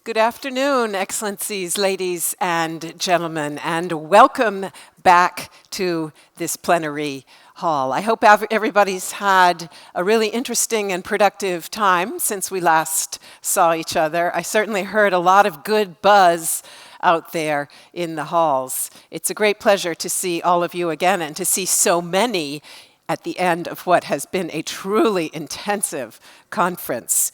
Good afternoon, Excellencies, ladies and gentlemen, and welcome back to this plenary hall. I hope everybody's had a really interesting and productive time since we last saw each other. I certainly heard a lot of good buzz out there in the halls. It's a great pleasure to see all of you again and to see so many at the end of what has been a truly intensive conference.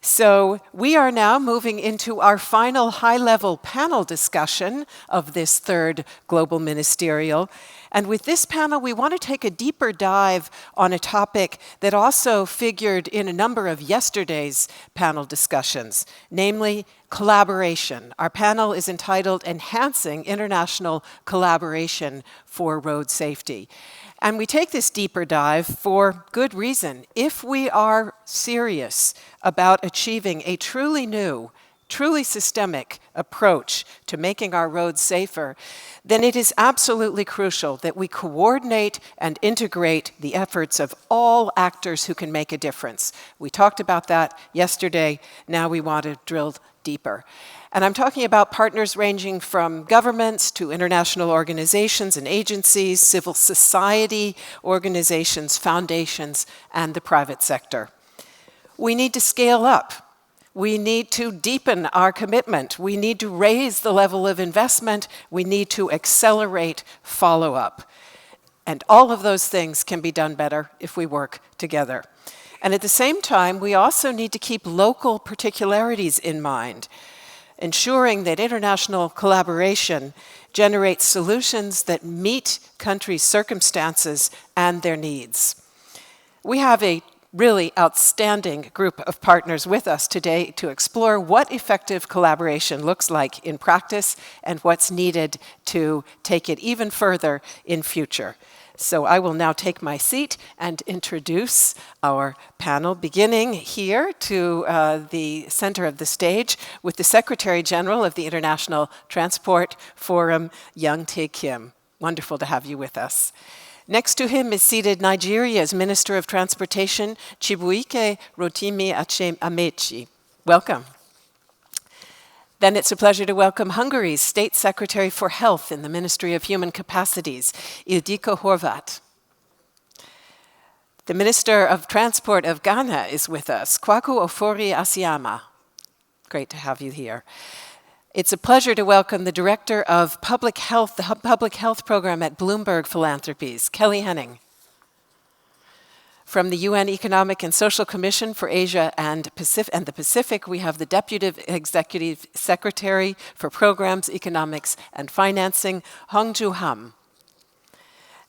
So we are now moving into our final high-level panel discussion of this third Global Ministerial. And with this panel, we want to take a deeper dive on a topic that also figured in a number of yesterday's panel discussions, namely collaboration. Our panel is entitled Enhancing International Collaboration for Road Safety. And we take this deeper dive for good reason. If we are serious about achieving a truly new, truly systemic approach to making our roads safer, then it is absolutely crucial that we coordinate and integrate the efforts of all actors who can make a difference. We talked about that yesterday. Now we want to drill deeper. And I'm talking about partners ranging from governments to international organizations and agencies, civil society organizations, foundations, and the private sector. We need to scale up. We need to deepen our commitment. We need to raise the level of investment. We need to accelerate follow-up. And all of those things can be done better if we work together. And at the same time, we also need to keep local particularities in mind, ensuring that international collaboration generates solutions that meet countries' circumstances and their needs. We have a really outstanding group of partners with us today to explore what effective collaboration looks like in practice and what's needed to take it even further in future. So I will now take my seat and introduce our panel, beginning here to the center of the stage with the Secretary General of the International Transport Forum, young Tae Kim. Wonderful to have you with us. Next to him is seated Nigeria's Minister of Transportation, Chibuike Rotimi Amechi. Welcome. Then it's a pleasure to welcome Hungary's State Secretary for Health in the Ministry of Human Capacities, Ildiko Horvath. The Minister of Transport of Ghana is with us, Kwaku Ofori-Asiama. Great to have you here. It's a pleasure to welcome the Director of Public Health, the Public Health Program at Bloomberg Philanthropies, Kelly Henning. From the UN Economic and Social Commission for Asia and the Pacific, we have the Deputy Executive Secretary for Programs, Economics, and Financing, Hongju Ham.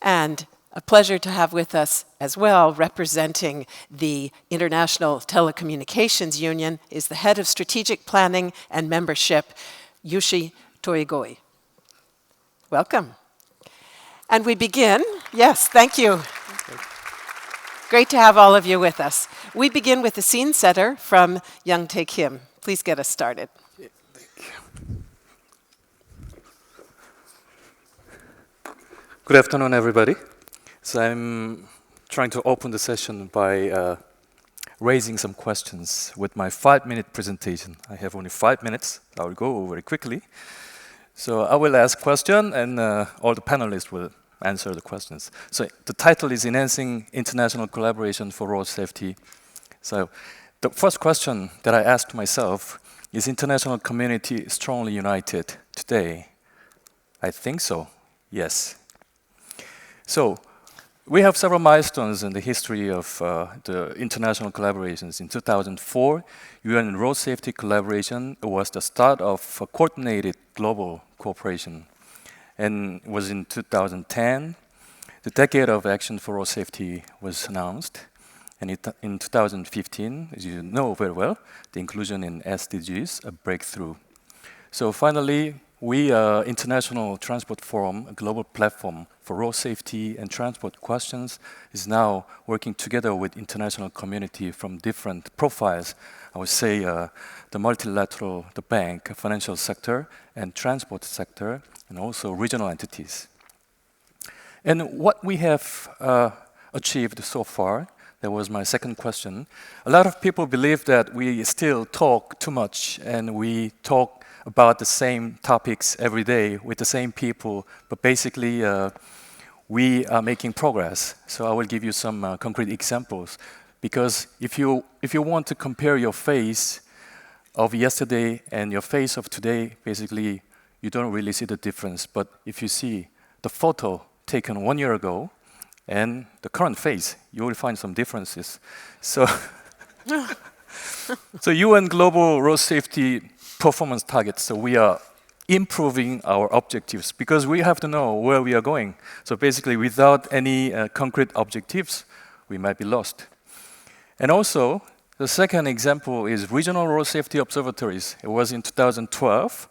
And a pleasure to have with us as well, representing the International Telecommunications Union, is the Head of Strategic Planning and Membership, Yushi Toigoi. Welcome. And we begin, yes, thank you. Great to have all of you with us. We begin with the scene setter from young Tae Kim. Please get us started. Good afternoon, everybody. So I'm trying to open the session by raising some questions with my 5-minute presentation. I have only 5 minutes. I will go very quickly. So I will ask question and all the panelists will answer the questions. So the title is Enhancing International Collaboration for Road Safety. So the first question that I asked myself, is international community strongly united today? I think so, yes. So we have several milestones in the history of the international collaborations. In 2004, UN Road Safety Collaboration was the start of a coordinated global cooperation. And it was in 2010, the Decade of Action for Road Safety was announced. And in 2015, as you know very well, the inclusion in SDGs, a breakthrough. So finally, we, International Transport Forum, a global platform for road safety and transport questions, is now working together with international community from different profiles. I would say the multilateral, the bank, financial sector, and transport sector, and also regional entities. And what we have achieved so far, That was my second question. A lot of people believe that we still talk too much and we talk about the same topics every day with the same people, but basically we are making progress. So I will give you some concrete examples. Because if you want to compare your face of yesterday and your face of today, basically you don't really see the difference. But if you see the photo taken 1 year ago and the current face, you will find some differences. So, so UN Global Road Safety Performance Targets, so we are improving our objectives because we have to know where we are going. So basically, without any concrete objectives, we might be lost. And also, the second example is regional road safety observatories. It was in 2012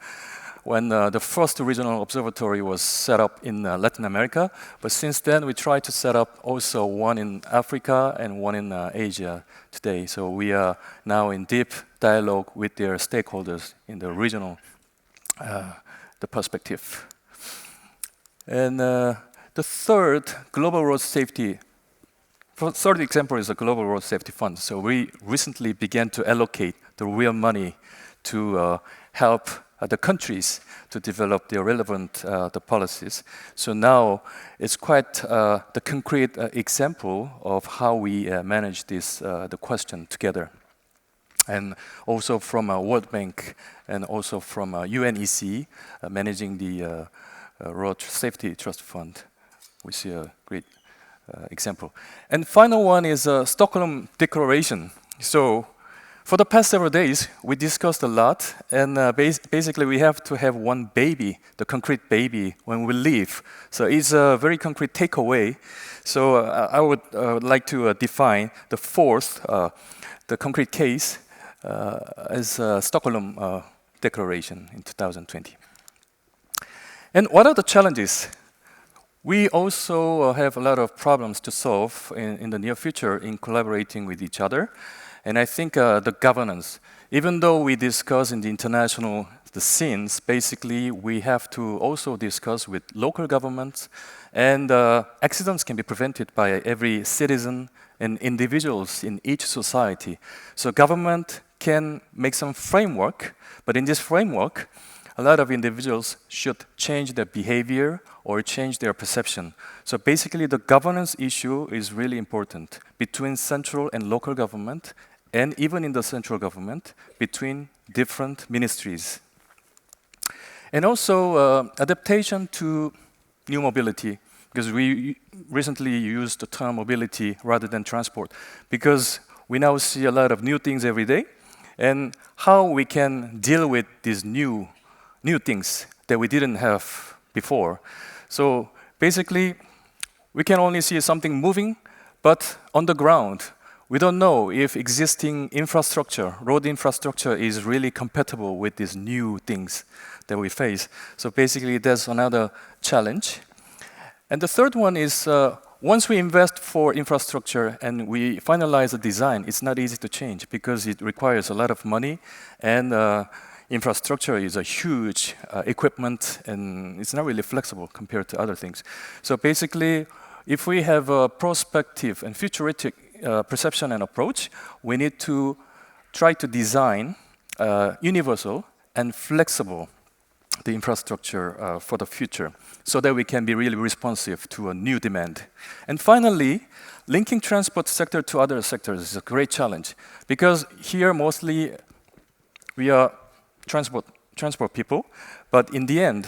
when the first regional observatory was set up in Latin America. But since then, we tried to set up also one in Africa and one in Asia today. So we are now in deep dialogue with their stakeholders in the regional the perspective. And the third example is the Global Road Safety Fund. So we recently began to allocate the real money to help the countries to develop their relevant the policies. So now it's quite the concrete example of how we manage this the question together. And also from World Bank and also from UNEC, managing the Road Safety Trust Fund. We see a great example. And final one is Stockholm Declaration. So for the past several days, we discussed a lot, and basically we have to have one baby, the concrete baby, when we leave. So it's a very concrete takeaway. So I would like to define the fourth, the concrete case, as Stockholm Declaration in 2020. And what are the challenges? We also have a lot of problems to solve in the near future in collaborating with each other. And I think the governance, even though we discuss in the international the scenes, basically we have to also discuss with local governments, and accidents can be prevented by every citizen and individuals in each society. So government can make some framework, but in this framework, a lot of individuals should change their behavior or change their perception. So basically, the governance issue is really important between central and local government, and even in the central government, between different ministries. And also, adaptation to new mobility, because we recently used the term mobility rather than transport, because we now see a lot of new things every day, and how we can deal with these new things that we didn't have before. So basically, we can only see something moving, but on the ground, we don't know if existing infrastructure, road infrastructure, is really compatible with these new things that we face. So basically, there's another challenge. And the third one is, once we invest for infrastructure and we finalize the design, it's not easy to change because it requires a lot of money, and infrastructure is a huge equipment, and it's not really flexible compared to other things. So basically, if we have a prospective and futuristic perception and approach, we need to try to design universal and flexible the infrastructure for the future, so that we can be really responsive to a new demand. And finally, linking transport sector to other sectors is a great challenge, because here mostly we are transport people, but in the end,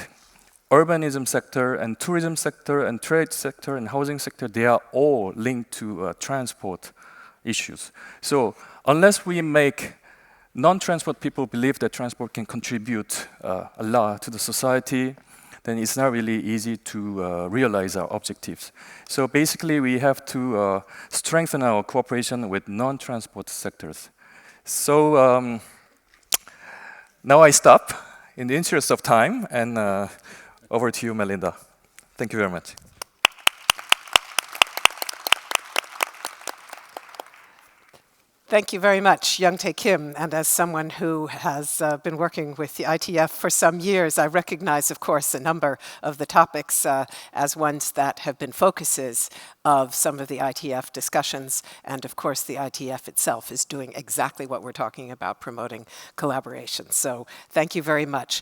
urbanism sector and tourism sector and trade sector and housing sector, they are all linked to transport issues. So unless we make non-transport people believe that transport can contribute a lot to the society, then it's not really easy to realize our objectives. So basically, we have to strengthen our cooperation with non-transport sectors. So now I stop in the interest of time, and over to you, Melinda. Thank you very much. Thank you very much, Young Tae Kim. And as someone who has been working with the ITF for some years, I recognize, of course, a number of the topics as ones that have been focuses of some of the ITF discussions. And of course, the ITF itself is doing exactly what we're talking about, promoting collaboration. So thank you very much.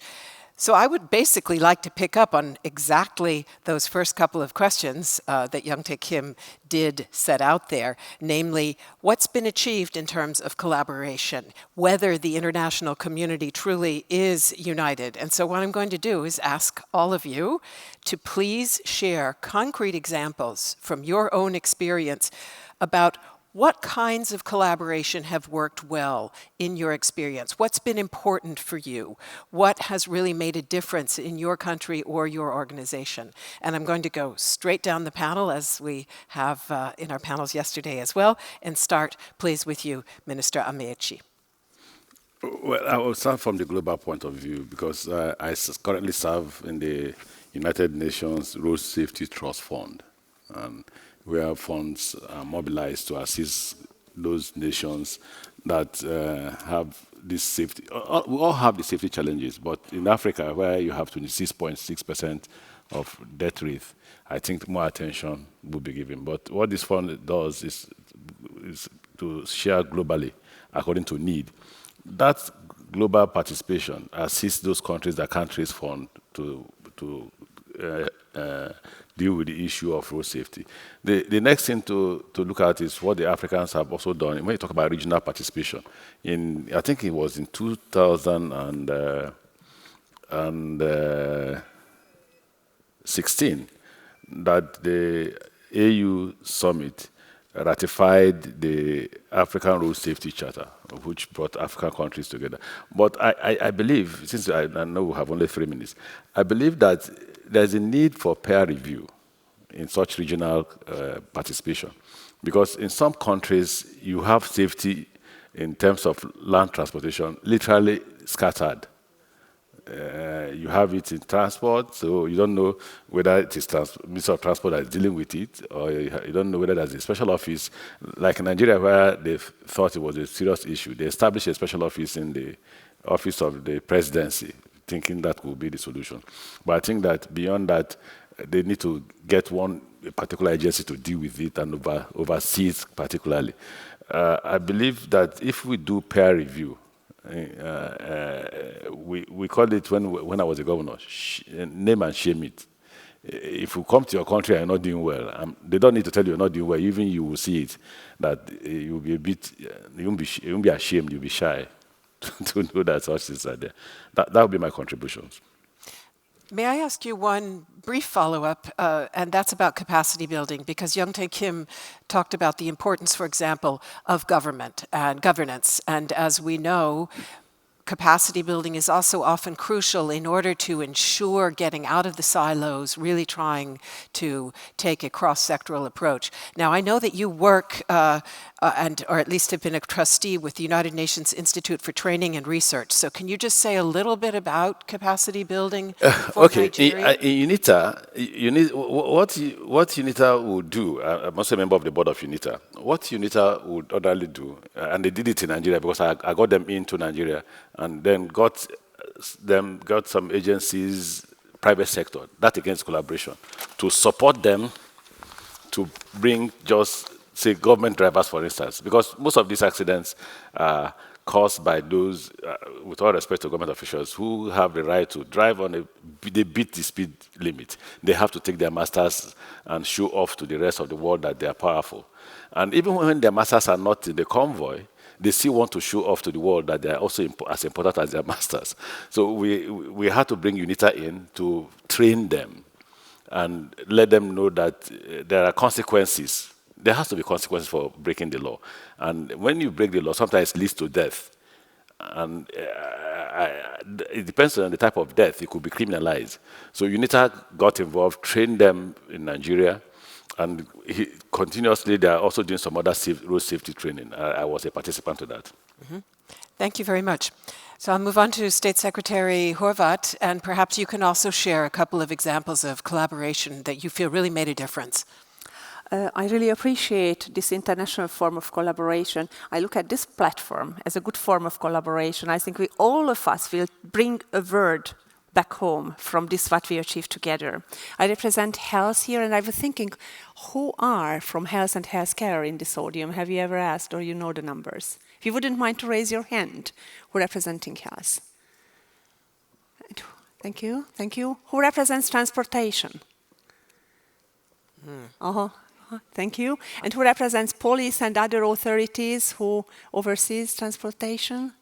So I would basically like to pick up on exactly those first couple of questions that Young Tae Kim did set out there, namely, what's been achieved in terms of collaboration, whether the international community truly is united. And so what I'm going to do is ask all of you to please share concrete examples from your own experience about what kinds of collaboration have worked well in your experience? What's been important for you? What has really made a difference in your country or your organization? And I'm going to go straight down the panel, as we have in our panels yesterday as well, and start, please, with you, Minister Amechi. Well, I will start from the global point of view because I currently serve in the United Nations Road Safety Trust Fund. Where funds are mobilized to assist those nations that have this safety. We all have the safety challenges, but in Africa, where you have 26.6% of death rate, I think more attention will be given. But what this fund does is to share globally according to need. That global participation assists those countries that can't raise funds to deal with the issue of road safety. The next thing to look at is what the Africans have also done. When you talk about regional participation, I think it was in 2016 that the AU summit ratified the African Road Safety Charter, which brought African countries together. But I believe, since I know we have only 3 minutes, I believe that there's a need for peer review in such regional participation. Because in some countries, you have safety in terms of land transportation literally scattered. You have it in transport, so you don't know whether it is Minister of Transport that is dealing with it, or you don't know whether there's a special office. Like in Nigeria, where they thought it was a serious issue, they established a special office in the office of the presidency, thinking that will be the solution. But I think that beyond that, they need to get one particular agency to deal with it and oversee it particularly. I believe that if we do peer review, we called it when I was a governor, name and shame it. If you come to your country and you're not doing well, they don't need to tell you you're not doing well. Even you will see it, that you'll be a bit, you won't be ashamed, you'll be shy to know that such things are there. That would be my contributions. May I ask you one brief follow-up, and that's about capacity building, because Young Tae Kim talked about the importance, for example, of government and governance. And as we know, capacity building is also often crucial in order to ensure getting out of the silos, really trying to take a cross-sectoral approach. Now, I know that you work, or at least have been a trustee with the United Nations Institute for Training and Research. So can you just say a little bit about capacity building for Nigeria? In UNITA, what UNITA would do, I'm also a member of the board of UNITA, what UNITA would orderly do, and they did it in Nigeria because I got them into Nigeria, and then got some agencies, private sector, that against collaboration, to support them to bring just, say, government drivers, for instance, because most of these accidents are caused by those, with all respect to government officials, who have the right to drive they beat the speed limit. They have to take their masters and show off to the rest of the world that they are powerful. And even when their masters are not in the convoy, they still want to show off to the world that they are also as important as their masters. So we had to bring UNITA in to train them and let them know that there are consequences. There has to be consequences for breaking the law. And when you break the law, sometimes it leads to death. And it depends on the type of death. It could be criminalized. So UNITA got involved, trained them in Nigeria, and continuously, they are also doing some other road safety training. I was a participant to that. Mm-hmm. Thank you very much. So I'll move on to State Secretary Horvath, and perhaps you can also share a couple of examples of collaboration that you feel really made a difference. I really appreciate this international form of collaboration. I look at this platform as a good form of collaboration. I think all of us will bring a word back home from this what we achieved together. I represent health here, and I was thinking, who are from health and healthcare in this audience? Have you ever asked, or you know the numbers? If you wouldn't mind to raise your hand, who representing health? Thank you, thank you. Who represents transportation? Thank you. And who represents police and other authorities who oversees transportation?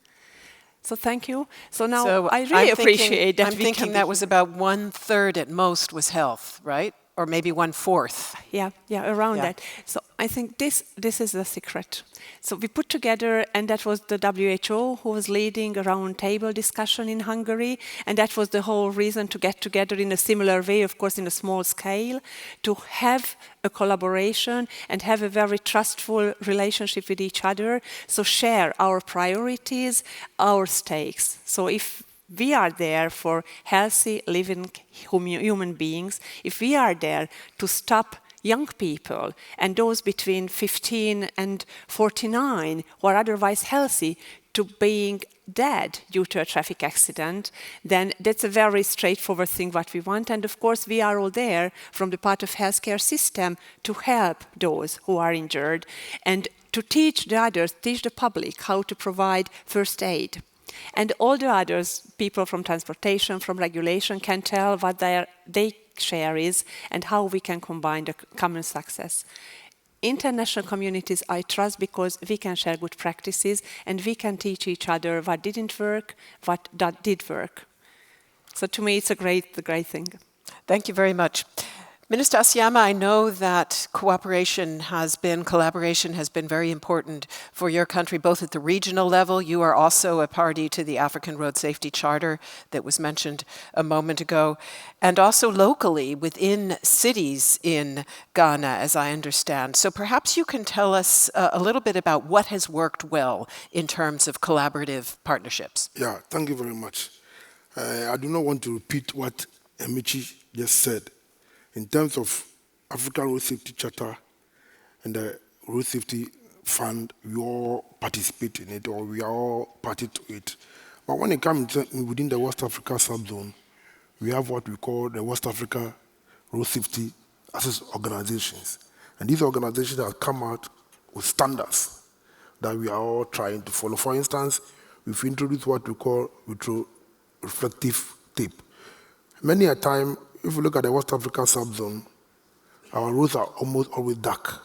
So thank you. So now I really appreciate that. I'm thinking that was about 1/3 at most was health, right? Or maybe 1/4. Yeah, around that. So I think this is the secret. So we put together, and that was the WHO who was leading a round table discussion in Hungary, and that was the whole reason to get together in a similar way, of course in a small scale, to have a collaboration and have a very trustful relationship with each other, so share our priorities, our stakes. So if we are there for healthy living human beings, if we are there to stop young people and those between 15 and 49 who are otherwise healthy to being dead due to a traffic accident, then that's a very straightforward thing what we want. And of course, we are all there from the part of healthcare system to help those who are injured and to teach the others, teach the public how to provide first aid. And all the others, people from transportation, from regulation, can tell what their share is and how we can combine the common success. International communities I trust because we can share good practices and we can teach each other what didn't work, what did work. So to me, it's a great thing. Thank you very much. Minister Asiyama, I know that collaboration has been very important for your country, both at the regional level. You are also a party to the African Road Safety Charter that was mentioned a moment ago, and also locally within cities in Ghana, as I understand. So perhaps you can tell us a little bit about what has worked well in terms of collaborative partnerships. Yeah, thank you very much. I do not want to repeat what Emichi just said. In terms of African Road Safety Charter and the Road Safety Fund, we all participate in it, or we are all party to it. But when it comes within the West Africa subzone, we have what we call the West Africa Road Safety Access Organizations. And these organizations have come out with standards that we are all trying to follow. For instance, we've introduced what we call reflective tape. Many a time, if you look at the West Africa subzone, our roads are almost always dark.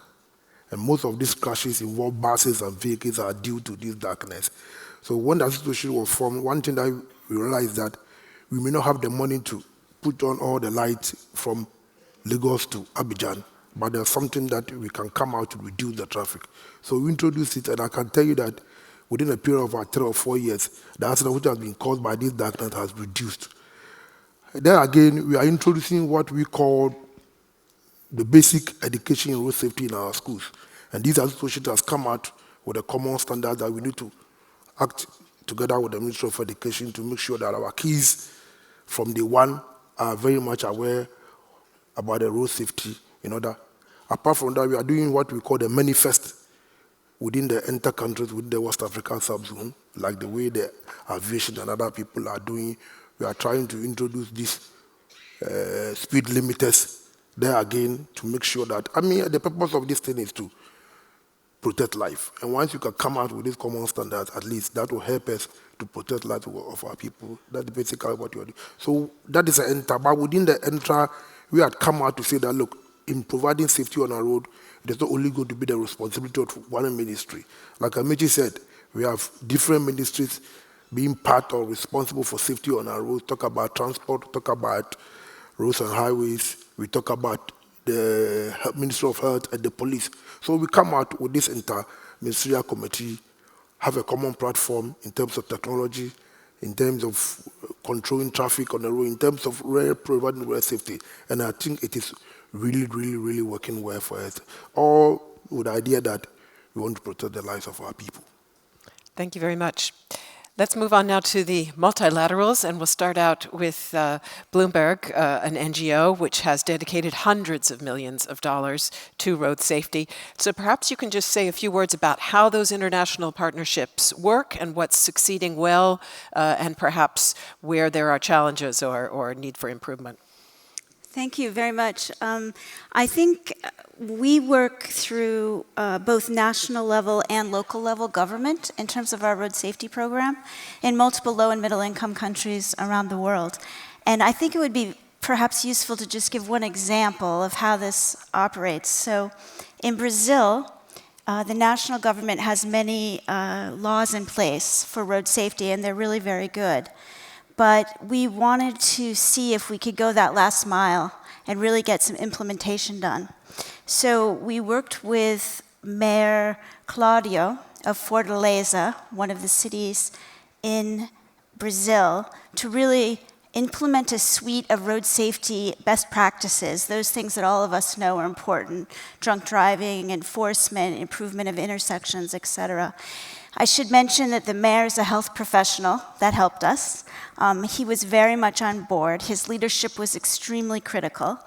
And most of these crashes involve buses and vehicles are due to this darkness. So when that situation was formed, one thing that we realized that we may not have the money to put on all the lights from Lagos to Abidjan, but there's something that we can come out to reduce the traffic. So we introduced it, and I can tell you that within a period of about 3 or 4 years, the accident which has been caused by this darkness has reduced. Then again, we are introducing what we call the basic education in road safety in our schools. And these associations has come out with a common standard that we need to act together with the Ministry of Education to make sure that our kids from day one are very much aware about the road safety in order. Apart from that, we are doing what we call the manifest within the inter-countries, within the West African subzone, like the way the aviation and other people are doing. We are trying to introduce these speed limiters there again to make sure that, the purpose of this thing is to protect life. And once you can come out with these common standards, at least that will help us to protect life of our people. That's basically what you are doing. So that is an enter. But within the enter, we had come out to say that, look, in providing safety on our road, it is not only going to be the responsibility of one ministry. Like Amici said, we have different ministries being part or responsible for safety on our roads. Talk about transport, talk about roads and highways, we talk about the Ministry of Health and the police. So we come out with this inter-ministerial committee, have a common platform in terms of technology, in terms of controlling traffic on the road, in terms of providing road safety. And I think it is really working well for us. All with the idea that we want to protect the lives of our people. Thank you very much. Let's move on now to the multilaterals, and we'll start out with Bloomberg, an NGO which has dedicated hundreds of millions of dollars to road safety. So perhaps you can just say a few words about how those international partnerships work and what's succeeding well, and perhaps where there are challenges or need for improvement. Thank you very much. I think we work through both national level and local level government in terms of our road safety program in multiple low and middle income countries around the world. And I think it would be perhaps useful to just give one example of how this operates. So in Brazil, the national government has many laws in place for road safety, and they're really very good. But we wanted to see if we could go that last mile and really get some implementation done. So we worked with Mayor Claudio of Fortaleza, one of the cities in Brazil, to really implement a suite of road safety best practices, those things that all of us know are important: drunk driving, enforcement, improvement of intersections, etc. I should mention that the mayor is a health professional. That helped us. He was very much on board. His leadership was extremely critical.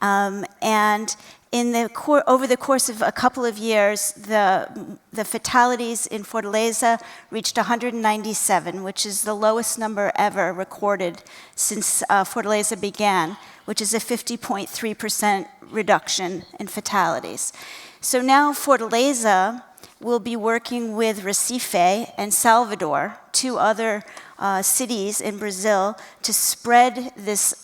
And over the course of a couple of years, the fatalities in Fortaleza reached 197, which is the lowest number ever recorded since Fortaleza began, which is a 50.3% reduction in fatalities. So now Fortaleza will be working with Recife and Salvador, two other cities in Brazil, to spread this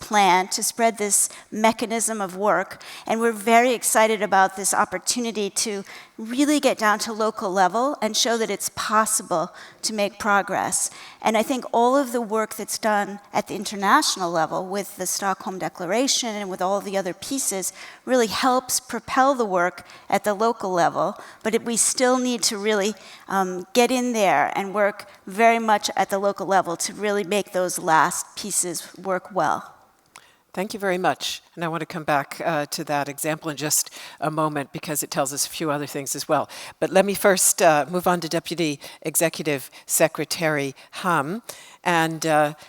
plan, to spread this mechanism of work. And we're very excited about this opportunity to really get down to local level and show that it's possible to make progress. And I think all of the work that's done at the international level with the Stockholm Declaration and with all the other pieces really helps propel the work at the local level. But we still need to really get in there and work very much at the local level to really make those last pieces work well. Thank you very much. And I want to come back to that example in just a moment because it tells us a few other things as well. But let me first move on to Deputy Executive Secretary Ham. And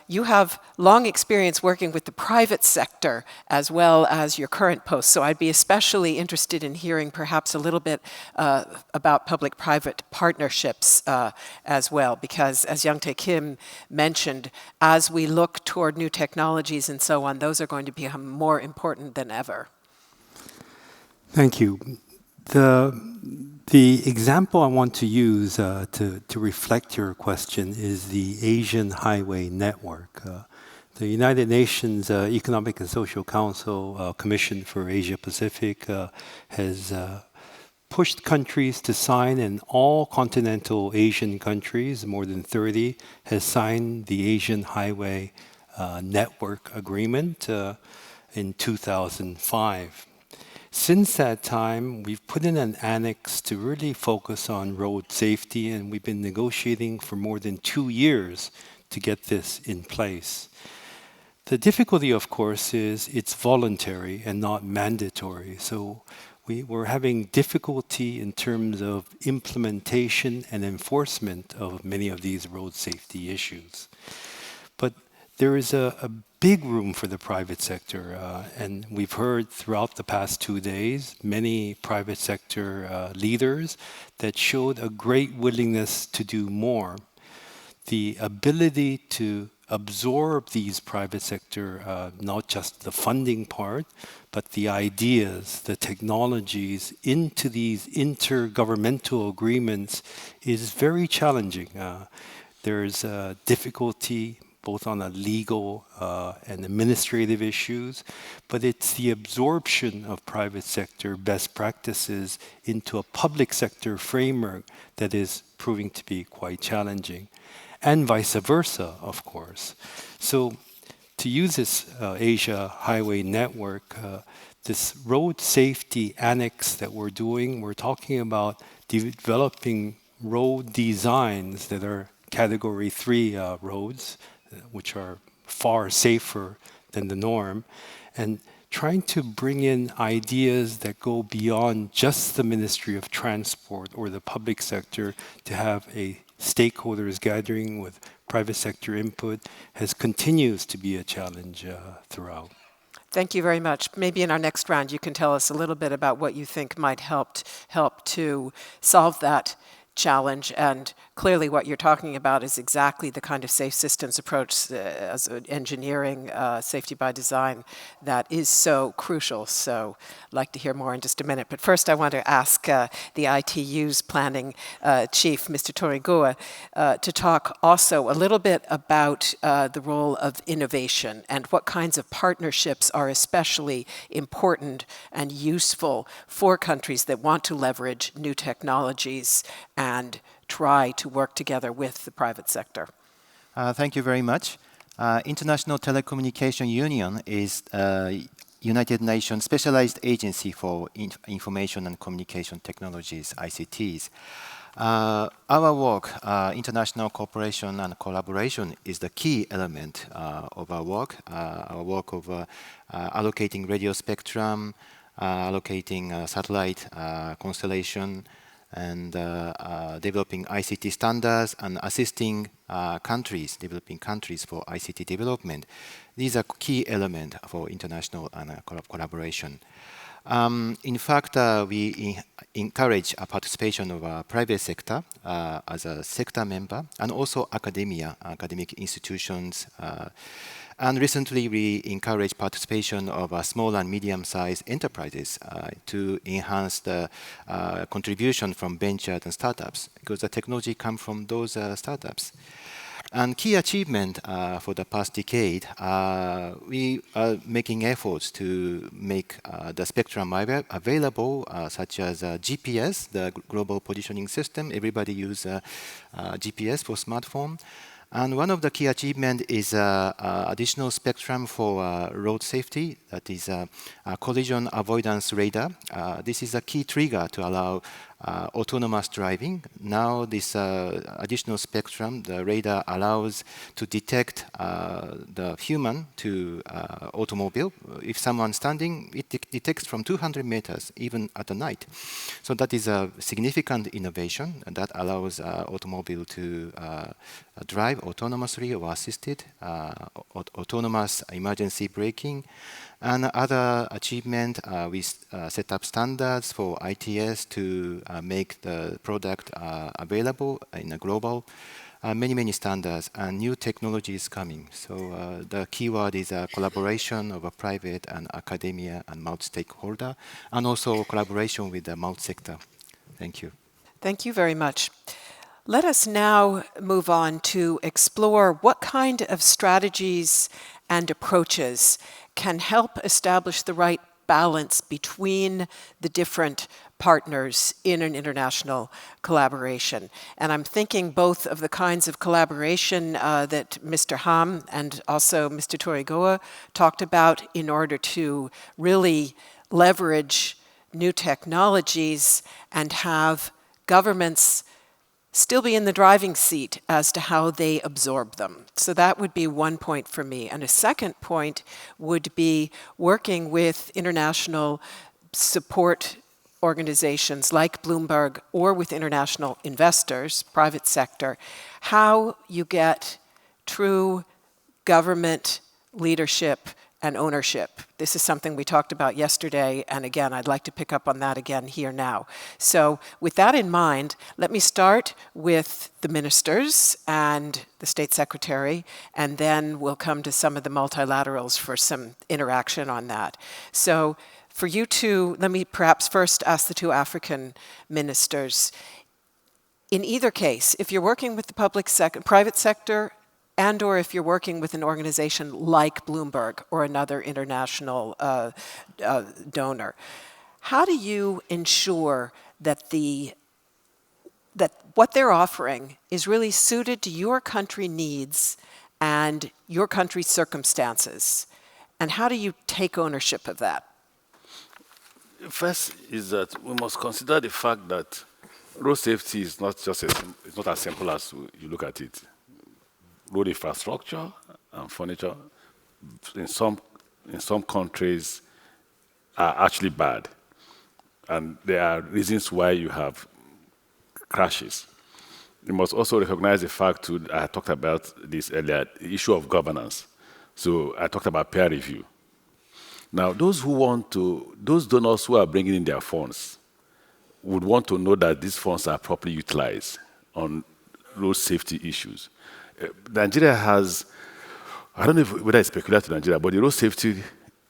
you have long experience working with the private sector as well as your current post. So I'd be especially interested in hearing perhaps a little bit about public-private partnerships as well. Because as Tae Kim mentioned, as we look toward new technologies and so on, those are going to become more important than ever. Thank you. The example I want to use to reflect your question is the Asian Highway Network. The United Nations Economic and Social Council Commission for Asia Pacific has pushed countries to sign, and all continental Asian countries, more than 30, has signed the Asian Highway Network Agreement in 2005. Since that time, we've put in an annex to really focus on road safety, and we've been negotiating for more than 2 years to get this in place. The difficulty, of course, is it's voluntary and not mandatory. So we're having difficulty in terms of implementation and enforcement of many of these road safety issues. But there is a big room for the private sector, and we've heard throughout the past 2 days many private sector leaders that showed a great willingness to do more. The ability to absorb these private sector, not just the funding part, but the ideas, the technologies into these intergovernmental agreements is very challenging. There's difficulty both on a legal and administrative issues, but it's the absorption of private sector best practices into a public sector framework that is proving to be quite challenging, and vice versa, of course. So to use this Asia Highway Network, this road safety annex that we're doing, we're talking about developing road designs that are Category 3 roads, which are far safer than the norm, and trying to bring in ideas that go beyond just the Ministry of Transport or the public sector to have a stakeholders gathering, with private sector input, continues to be a challenge throughout. Thank you very much. Maybe in our next round you can tell us a little bit about what you think might help to solve that challenge. And clearly what you're talking about is exactly the kind of safe systems approach as engineering, safety by design, that is so crucial. So I'd like to hear more in just a minute. But first I want to ask the ITU's planning chief, Mr. Torigoa, to talk also a little bit about the role of innovation and what kinds of partnerships are especially important and useful for countries that want to leverage new technologies and try to work together with the private sector. Thank you very much. International Telecommunication Union is a United Nations specialized agency for information and communication technologies, ICTs. Our work, international cooperation and collaboration, is the key element of our work of allocating radio spectrum, allocating satellite constellation, and developing ICT standards and assisting developing countries for ICT development. These are key elements for international and collaboration. In fact, we encourage a participation of private sector as a sector member, and also academic institutions. And recently, we encourage participation of small and medium-sized enterprises to enhance the contribution from ventures and startups, because the technology comes from those startups. And key achievement for the past decade, we are making efforts to make the spectrum available, such as GPS, the global positioning system. Everybody uses GPS for smartphone. And one of the key achievements is additional spectrum for road safety, that is collision avoidance radar. This is a key trigger to allow autonomous driving. Now this additional spectrum, the radar, allows to detect the human to automobile. If someone's standing, it detects from 200 meters, even at the night. So that is a significant innovation that allows automobile to drive autonomously or assisted, autonomous emergency braking. And other achievement, we set up standards for ITS to make the product available in a global, many standards, and new technologies coming. So the keyword is collaboration of a private and academia and multi-stakeholder, and also collaboration with the multi-sector. Thank you. Thank you very much. Let us now move on to explore what kind of strategies and approaches can help establish the right balance between the different partners in an international collaboration. And I'm thinking both of the kinds of collaboration that Mr. Ham and also Mr. Torigoa talked about in order to really leverage new technologies and have governments still be in the driving seat as to how they absorb them. So that would be one point for me. And a second point would be working with international support organizations like Bloomberg or with international investors, private sector, how you get true government leadership and ownership. This is something we talked about yesterday, and again, I'd like to pick up on that again here now. So with that in mind, let me start with the ministers and the State Secretary, and then we'll come to some of the multilaterals for some interaction on that. So for you two, let me perhaps first ask the two African ministers. In either case, if you're working with the private sector, and or if you're working with an organization like Bloomberg or another international donor, how do you ensure that what they're offering is really suited to your country needs and your country's circumstances? And how do you take ownership of that? First is that we must consider the fact that road safety is not just it's not as simple as you look at it. Road infrastructure and furniture in some countries are actually bad, and there are reasons why you have crashes. you must also recognize the fact, too, I talked about this earlier, the issue of governance. So I talked about peer review. Now, those donors who are bringing in their funds would want to know that these funds are properly utilized on road safety issues. Nigeria has, I don't know whether it's peculiar to Nigeria, but the Road Safety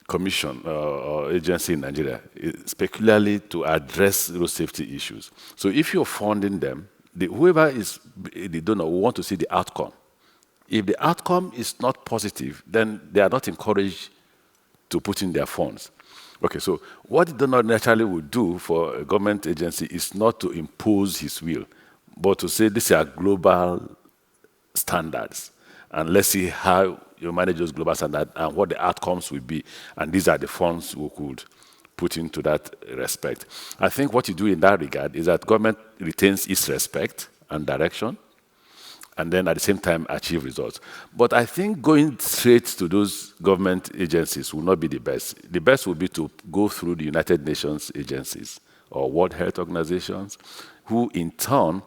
Commission or agency in Nigeria is peculiarly to address road safety issues. So if you're funding them, whoever is the donor will want to see the outcome. If the outcome is not positive, then they are not encouraged to put in their funds. Okay, so what the donor naturally would do for a government agency is not to impose his will, but to say these are global standards, and let's see how you manage those global standards and what the outcomes will be, and these are the funds we could put into that respect. I think what you do in that regard is that government retains its respect and direction, and then at the same time achieve results. But I think going straight to those government agencies will not be the best. The best would be to go through the United Nations agencies or World Health Organizations, who in turn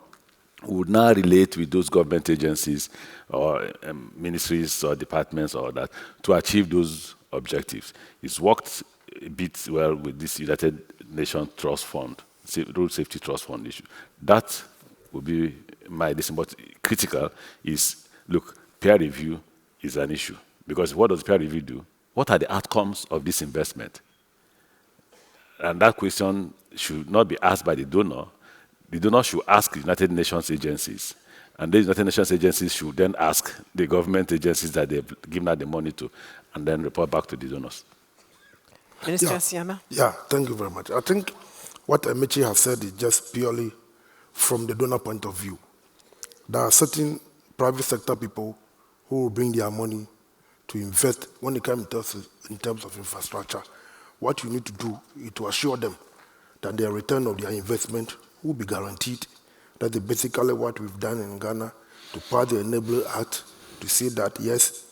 would now relate with those government agencies or ministries or departments or that to achieve those objectives. It's worked a bit well with this United Nations Trust Fund, Road Safety Trust Fund issue. That would be my decision. But critical is, look, peer review is an issue. Because what does peer review do? What are the outcomes of this investment? And that question should not be asked by the donor. The donor should ask the United Nations agencies. And these United Nations agencies should then ask the government agencies that they've given out the money to, and then report back to the donors. Minister Asiama? Yeah, thank you very much. I think what Amici has said is just purely from the donor point of view. There are certain private sector people who will bring their money to invest when it comes in terms of infrastructure. What you need to do is to assure them that their return of their investment will be guaranteed. That is basically what we've done in Ghana to pass the Enabler Act to say that, yes,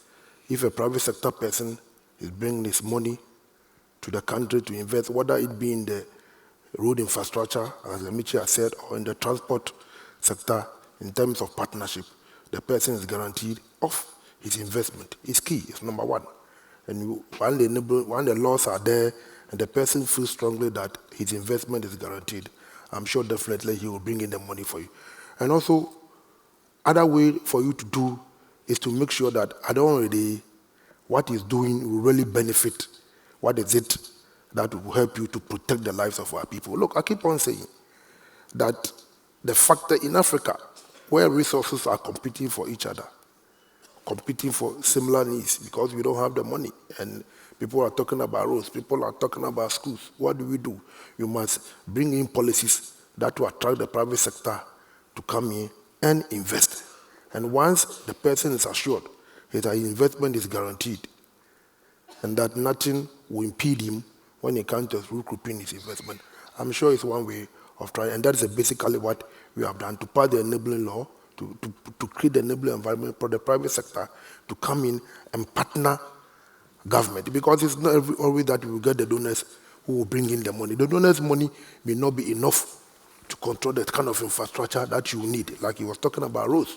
if a private sector person is bringing his money to the country to invest, whether it be in the road infrastructure, as Amici has said, or in the transport sector, in terms of partnership, the person is guaranteed of his investment. It's key, it's number one. And when the laws are there and the person feels strongly that his investment is guaranteed, I'm sure definitely he will bring in the money for you. And also, other way for you to do is to make sure that at the end of the day, what he's doing will really benefit. What is it that will help you to protect the lives of our people? Look, I keep on saying that the factor in Africa, where resources are competing for each other, competing for similar needs because we don't have the money, and people are talking about roads, people are talking about schools. What do? You must bring in policies that will attract the private sector to come in and invest. And once the person is assured that his investment is guaranteed and that nothing will impede him when it comes to recouping his investment, I'm sure it's one way of trying. And that is basically what we have done to pass the enabling law, to create the enabling environment for the private sector to come in and partner government. Because it's not always that we will get the donors who will bring in the money. The donors' money may not be enough to control the kind of infrastructure that you need. Like he was talking about roads.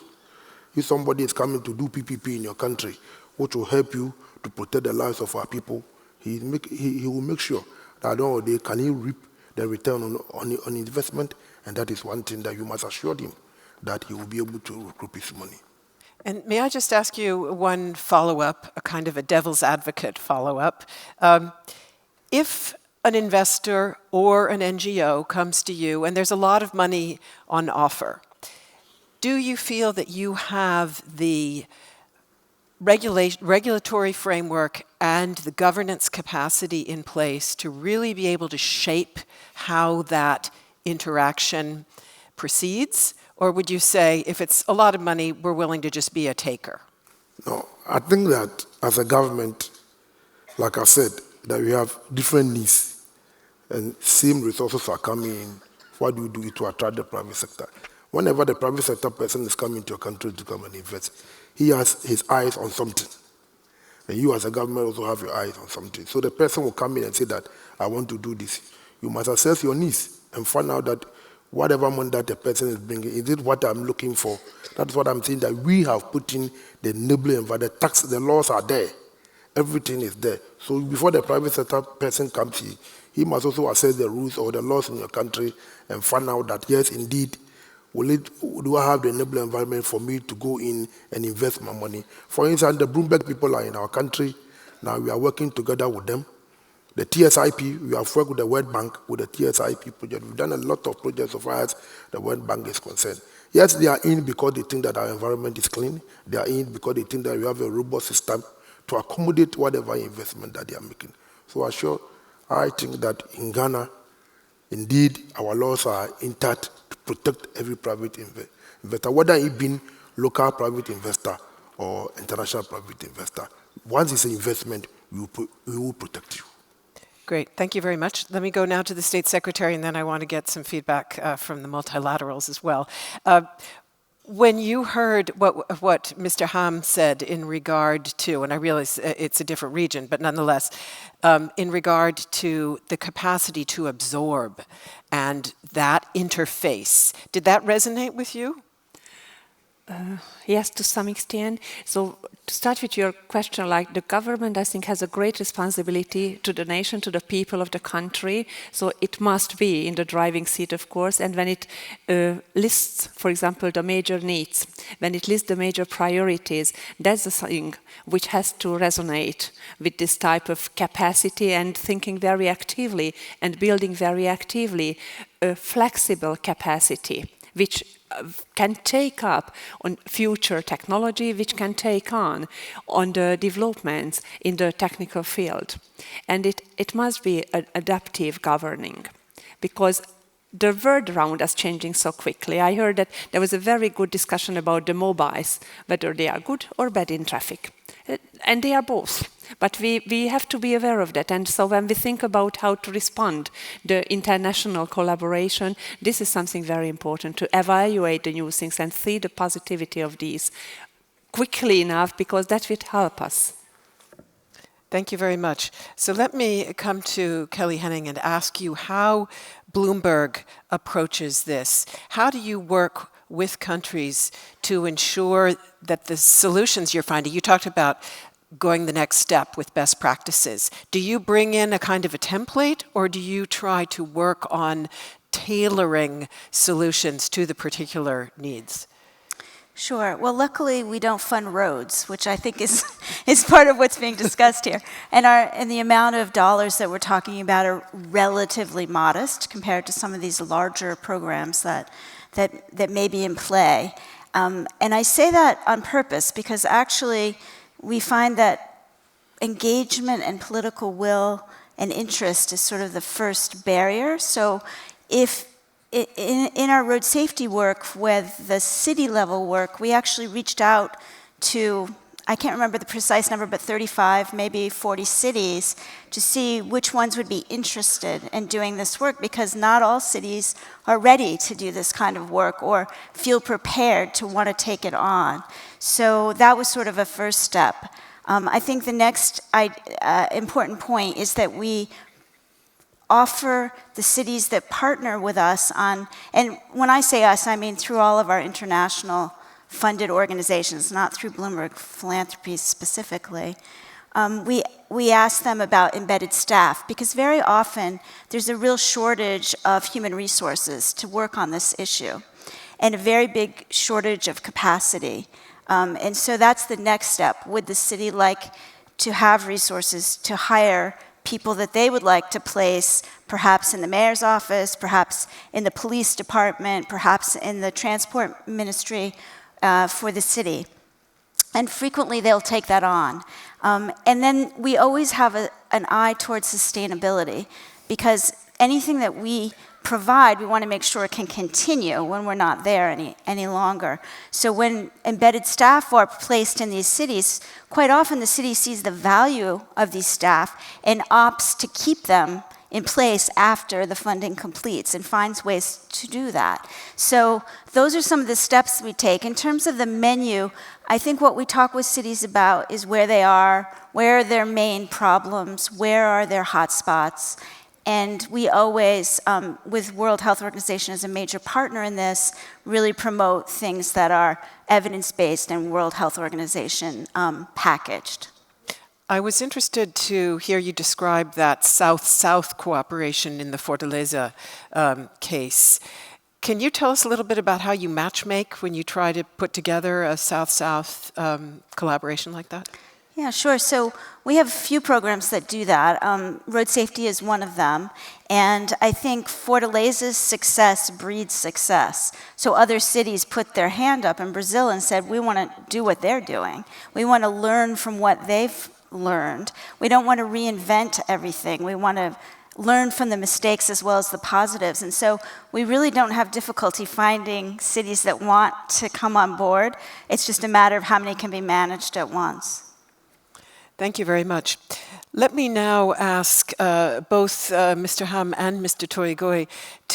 If somebody is coming to do PPP in your country, which will help you to protect the lives of our people, he will make sure that at the end of the day, can he reap the return on investment? And that is one thing that you must assure him, that he will be able to recoup his money. And may I just ask you one follow-up, a kind of a devil's advocate follow-up? If an investor or an NGO comes to you and there's a lot of money on offer, do you feel that you have the regulatory framework and the governance capacity in place to really be able to shape how that interaction proceeds? Or would you say, if it's a lot of money, we're willing to just be a taker? No, I think that as a government, like I said, that we have different needs and same resources are coming in. What do we do to attract the private sector? Whenever the private sector person is coming to your country to come and invest, he has his eyes on something. And you as a government also have your eyes on something. So the person will come in and say that, I want to do this. You must assess your needs and find out that whatever money that the person is bringing, is it what I'm looking for? That's what I'm saying, that we have put in the enabling environment. The tax, the laws are there. Everything is there. So before the private sector person comes here, he must also assess the rules or the laws in your country and find out that, yes, indeed, do I have the enabling environment for me to go in and invest my money? For instance, the Bloomberg people are in our country. Now we are working together with them. The TSIP, we have worked with the World Bank with the TSIP project. We've done a lot of projects so far as the World Bank is concerned. Yes, they are in because they think that our environment is clean. They are in because they think that we have a robust system to accommodate whatever investment that they are making. So I think that in Ghana, indeed, our laws are intact to protect every private investor, whether it be local private investor or international private investor. Once it's an investment, we will protect you. Great, thank you very much. Let me go now to the State Secretary, and then I want to get some feedback from the multilaterals as well. When you heard what Mr. Ham said in regard to, and I realize it's a different region, but nonetheless, in regard to the capacity to absorb and that interface, did that resonate with you? Yes, to some extent. So to start with your question, like the government, I think, has a great responsibility to the nation, to the people of the country. So it must be in the driving seat, of course. And when it lists, for example, the major needs, when it lists the major priorities, that's the thing which has to resonate with this type of capacity and thinking very actively and building very actively a flexible capacity, which can take up on future technology, which can take on the developments in the technical field. And it must be an adaptive governing, because the world around us changing so quickly. I heard that there was a very good discussion about the mobiles, whether they are good or bad in traffic. And they are both. But we have to be aware of that. And so when we think about how to respond, the international collaboration, this is something very important, to evaluate the new things and see the positivity of these quickly enough, because that will help us. Thank you very much. So let me come to Kelly Henning and ask you how Bloomberg approaches this. How do you work with countries to ensure that the solutions you're finding, you talked about going the next step with best practices. Do you bring in a kind of a template, or do you try to work on tailoring solutions to the particular needs? Sure. Well, luckily we don't fund roads, which I think is part of what's being discussed here. And the amount of dollars that we're talking about are relatively modest compared to some of these larger programs that may be in play. And I say that on purpose because actually we find that engagement and political will and interest is sort of the first barrier. So if in our road safety work, with the city level work, we actually reached out to, I can't remember the precise number, but 35, maybe 40 cities to see which ones would be interested in doing this work, because not all cities are ready to do this kind of work or feel prepared to want to take it on. So that was sort of a first step. I think the next important point is that we offer the cities that partner with us on, and when I say us, I mean through all of our international funded organizations, not through Bloomberg Philanthropy specifically. We ask them about embedded staff, because very often there's a real shortage of human resources to work on this issue, and a very big shortage of capacity. And so that's the next step. Would the city like to have resources to hire people that they would like to place, perhaps in the mayor's office, perhaps in the police department, perhaps in the transport ministry for the city? And frequently they'll take that on. And then we always have an eye towards sustainability, because anything that we provide, we want to make sure it can continue when we're not there any longer. So when embedded staff are placed in these cities, quite often the city sees the value of these staff and opts to keep them in place after the funding completes and finds ways to do that. So those are some of the steps we take. In terms of the menu, I think what we talk with cities about is where they are their main problems, where are their hotspots, And we always, with World Health Organization as a major partner in this, really promote things that are evidence-based and World Health Organization packaged. I was interested to hear you describe that South-South cooperation in the Fortaleza case. Can you tell us a little bit about how you matchmake when you try to put together a South-South collaboration like that? Yeah, sure. So we have a few programs that do that. Road safety is one of them. And I think Fortaleza's success breeds success. So other cities put their hand up in Brazil and said, we want to do what they're doing. We want to learn from what they've learned. We don't want to reinvent everything. We want to learn from the mistakes as well as the positives. And so we really don't have difficulty finding cities that want to come on board. It's just a matter of how many can be managed at once. Thank you very much. Let me now ask both Mr. Ham and Mr. Toigoi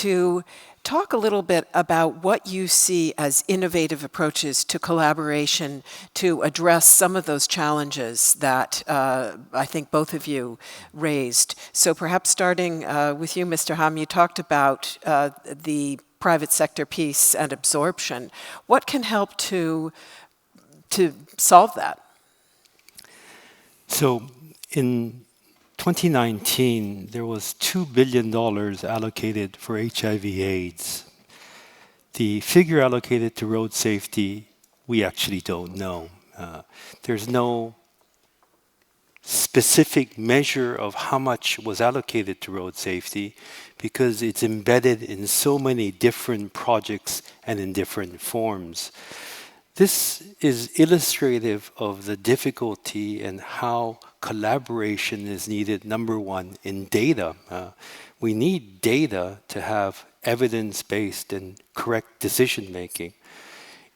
to talk a little bit about what you see as innovative approaches to collaboration to address some of those challenges that I think both of you raised. So perhaps starting with you, Mr. Ham, you talked about the private sector piece and absorption. What can help to solve that? So in 2019, there was $2 billion allocated for HIV/AIDS. The figure allocated to road safety, we actually don't know. There's no specific measure of how much was allocated to road safety because it's embedded in so many different projects and in different forms. This is illustrative of the difficulty and how collaboration is needed, number one, in data. We need data to have evidence-based and correct decision-making.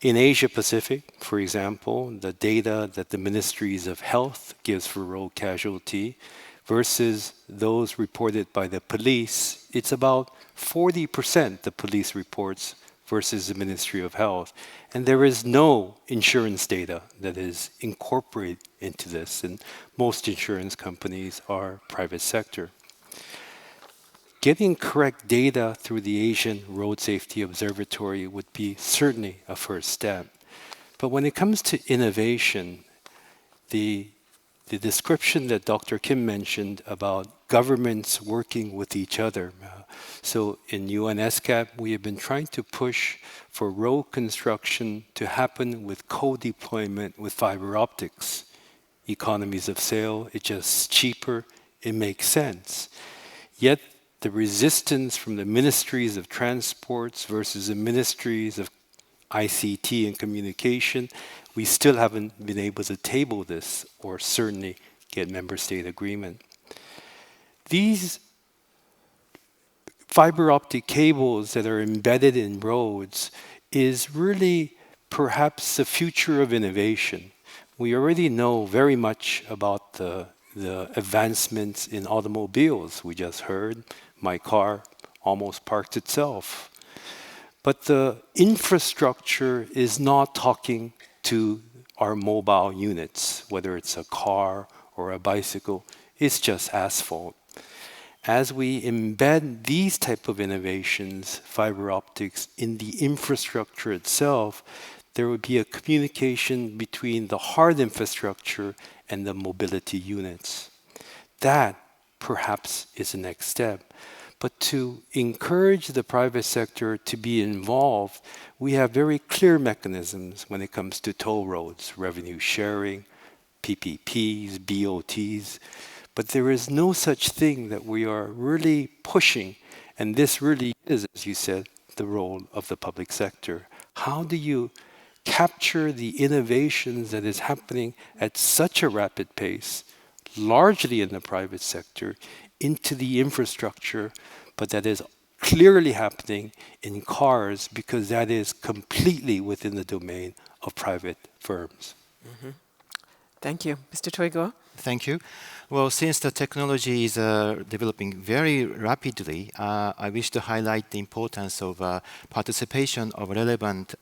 In Asia Pacific, for example, the data that the Ministries of Health gives for road casualty versus those reported by the police, it's about 40% the police reports versus the Ministry of Health. And there is no insurance data that is incorporated into this, and most insurance companies are private sector. Getting correct data through the Asian Road Safety Observatory would be certainly a first step. But when it comes to innovation, the description that Dr. Kim mentioned about governments working with each other. So in UNSCAP, we have been trying to push for road construction to happen with co-deployment with fiber optics. Economies of scale, it's just cheaper, it makes sense. Yet the resistance from the ministries of transports versus the ministries of ICT and communication, we still haven't been able to table this or certainly get member state agreement. These fiber optic cables that are embedded in roads is really perhaps the future of innovation. We already know very much about the advancements in automobiles. We just heard my car almost parked itself. But the infrastructure is not talking to our mobile units, whether it's a car or a bicycle, it's just asphalt. As we embed these type of innovations, fiber optics, in the infrastructure itself, there would be a communication between the hard infrastructure and the mobility units. That perhaps is the next step. But to encourage the private sector to be involved, we have very clear mechanisms when it comes to toll roads, revenue sharing, PPPs, BOTs. But there is no such thing that we are really pushing. And this really is, as you said, the role of the public sector. How do you capture the innovations that is happening at such a rapid pace, largely in the private sector, into the infrastructure, but that is clearly happening in cars because that is completely within the domain of private firms. Mm-hmm. Thank you. Mr. Toigoi? Thank you. Well, since the technology is developing very rapidly, I wish to highlight the importance of participation of relevant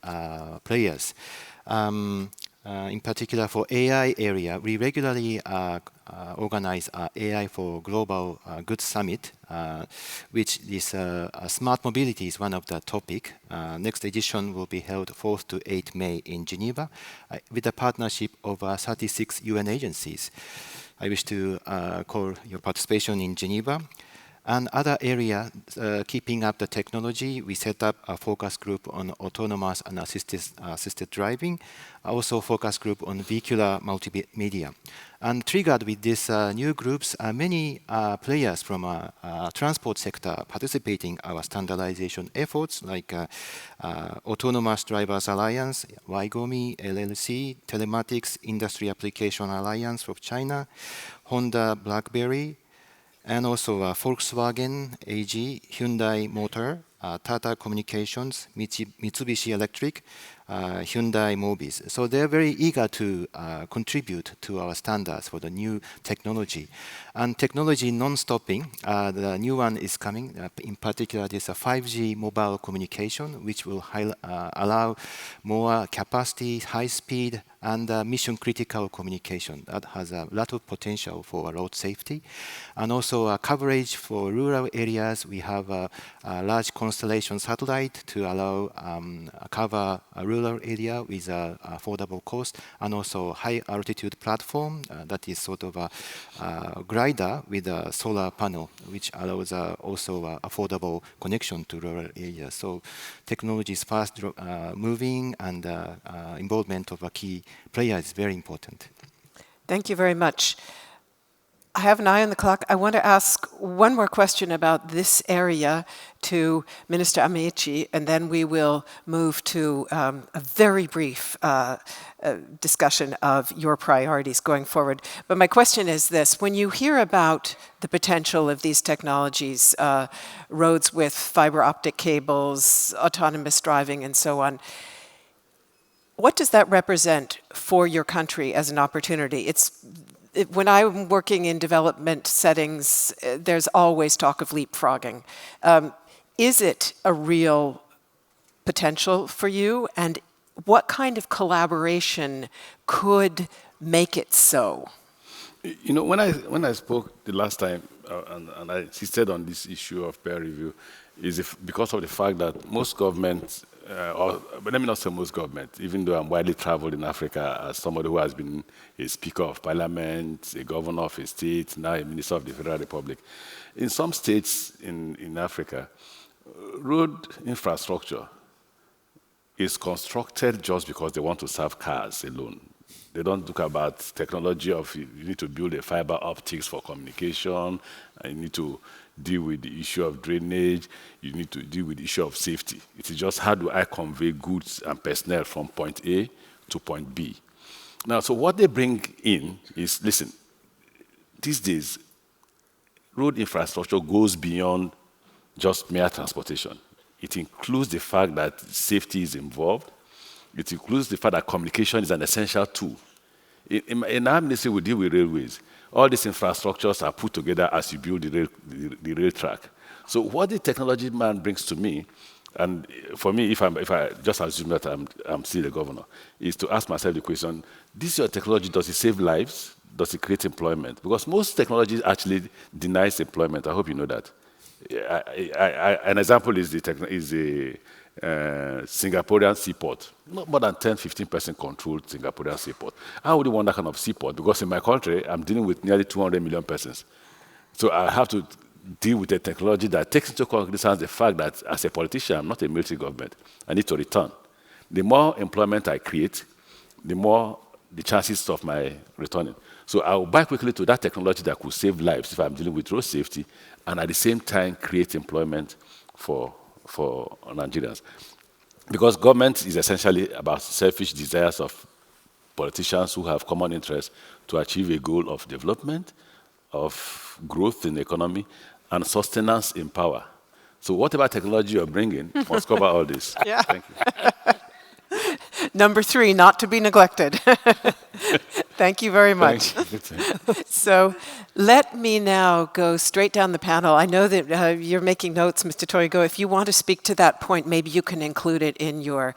players. In particular, for AI area, we regularly organize AI for Global Goods Summit, which is smart mobility is one of the topic. Next edition will be held 4th to 8th May in Geneva with a partnership of 36 UN agencies. I wish to call your participation in Geneva. And other area, keeping up the technology, we set up a focus group on autonomous and assisted driving, also focus group on vehicular multimedia. And triggered with these new groups, many players from transport sector participating our standardization efforts, like Autonomous Drivers Alliance, Waigomi, LLC, Telematics Industry Application Alliance of China, Honda, BlackBerry, and also Volkswagen AG, Hyundai Motor, Tata Communications, Mitsubishi Electric, Hyundai Mobis. So they're very eager to contribute to our standards for the new technology. And technology non-stopping, the new one is coming. In particular, this 5G mobile communication, which will allow more capacity, high speed, and mission-critical communication. That has a lot of potential for road safety. And also coverage for rural areas. We have a large constellation satellite to allow cover a rural area with affordable cost, and also high-altitude platform that is sort of a glider with a solar panel, which allows also affordable connection to rural areas. So technology is fast moving, and involvement of a key player is very important. Thank you very much. I have an eye on the clock. I want to ask one more question about this area to Minister Amici, and then we will move to a very brief discussion of your priorities going forward. But my question is this: when you hear about the potential of these technologies, roads with fiber optic cables, autonomous driving, and so on, what does that represent for your country as an opportunity? When I'm working in development settings, there's always talk of leapfrogging. Is it a real potential for you? And what kind of collaboration could make it so? You know, when I spoke the last time, and I insisted on this issue of peer review, is because of the fact that most governments, but let me not say most governments, even though I'm widely traveled in Africa as somebody who has been a Speaker of Parliament, a governor of a state, now a Minister of the Federal Republic. In some states in Africa, road infrastructure is constructed just because they want to serve cars alone. They don't look about technology of you need to build a fiber optics for communication, and you need to deal with the issue of drainage, you need to deal with the issue of safety. It is just how do I convey goods and personnel from point A to point B. Now, so what they bring in is, listen, these days, road infrastructure goes beyond just mere transportation. It includes the fact that safety is involved. It includes the fact that communication is an essential tool. In our ministry, we deal with railways. All these infrastructures are put together as you build the rail track. So what the technology man brings to me, and for me, if I just assume that I'm still a governor, is to ask myself the question, this your technology, does it save lives? Does it create employment? Because most technology actually denies employment. I hope you know that. An example is the Singaporean seaport. Not more than 10-15% controlled Singaporean seaport. I would want that kind of seaport because in my country, I'm dealing with nearly 200 million persons. So I have to deal with a technology that takes into consideration the fact that as a politician, I'm not a military government. I need to return. The more employment I create, the more the chances of my returning. So I'll buy quickly to that technology that could save lives if I'm dealing with road safety, and at the same time create employment for Nigerians. Because government is essentially about selfish desires of politicians who have common interests to achieve a goal of development, of growth in the economy, and sustenance in power. So whatever technology you're bringing must cover all this. Yeah. Thank you. Number 3, not to be neglected. Thank you very much. So let me now go straight down the panel. I know that you're making notes, Mr. Torigo. If you want to speak to that point, maybe you can include it in your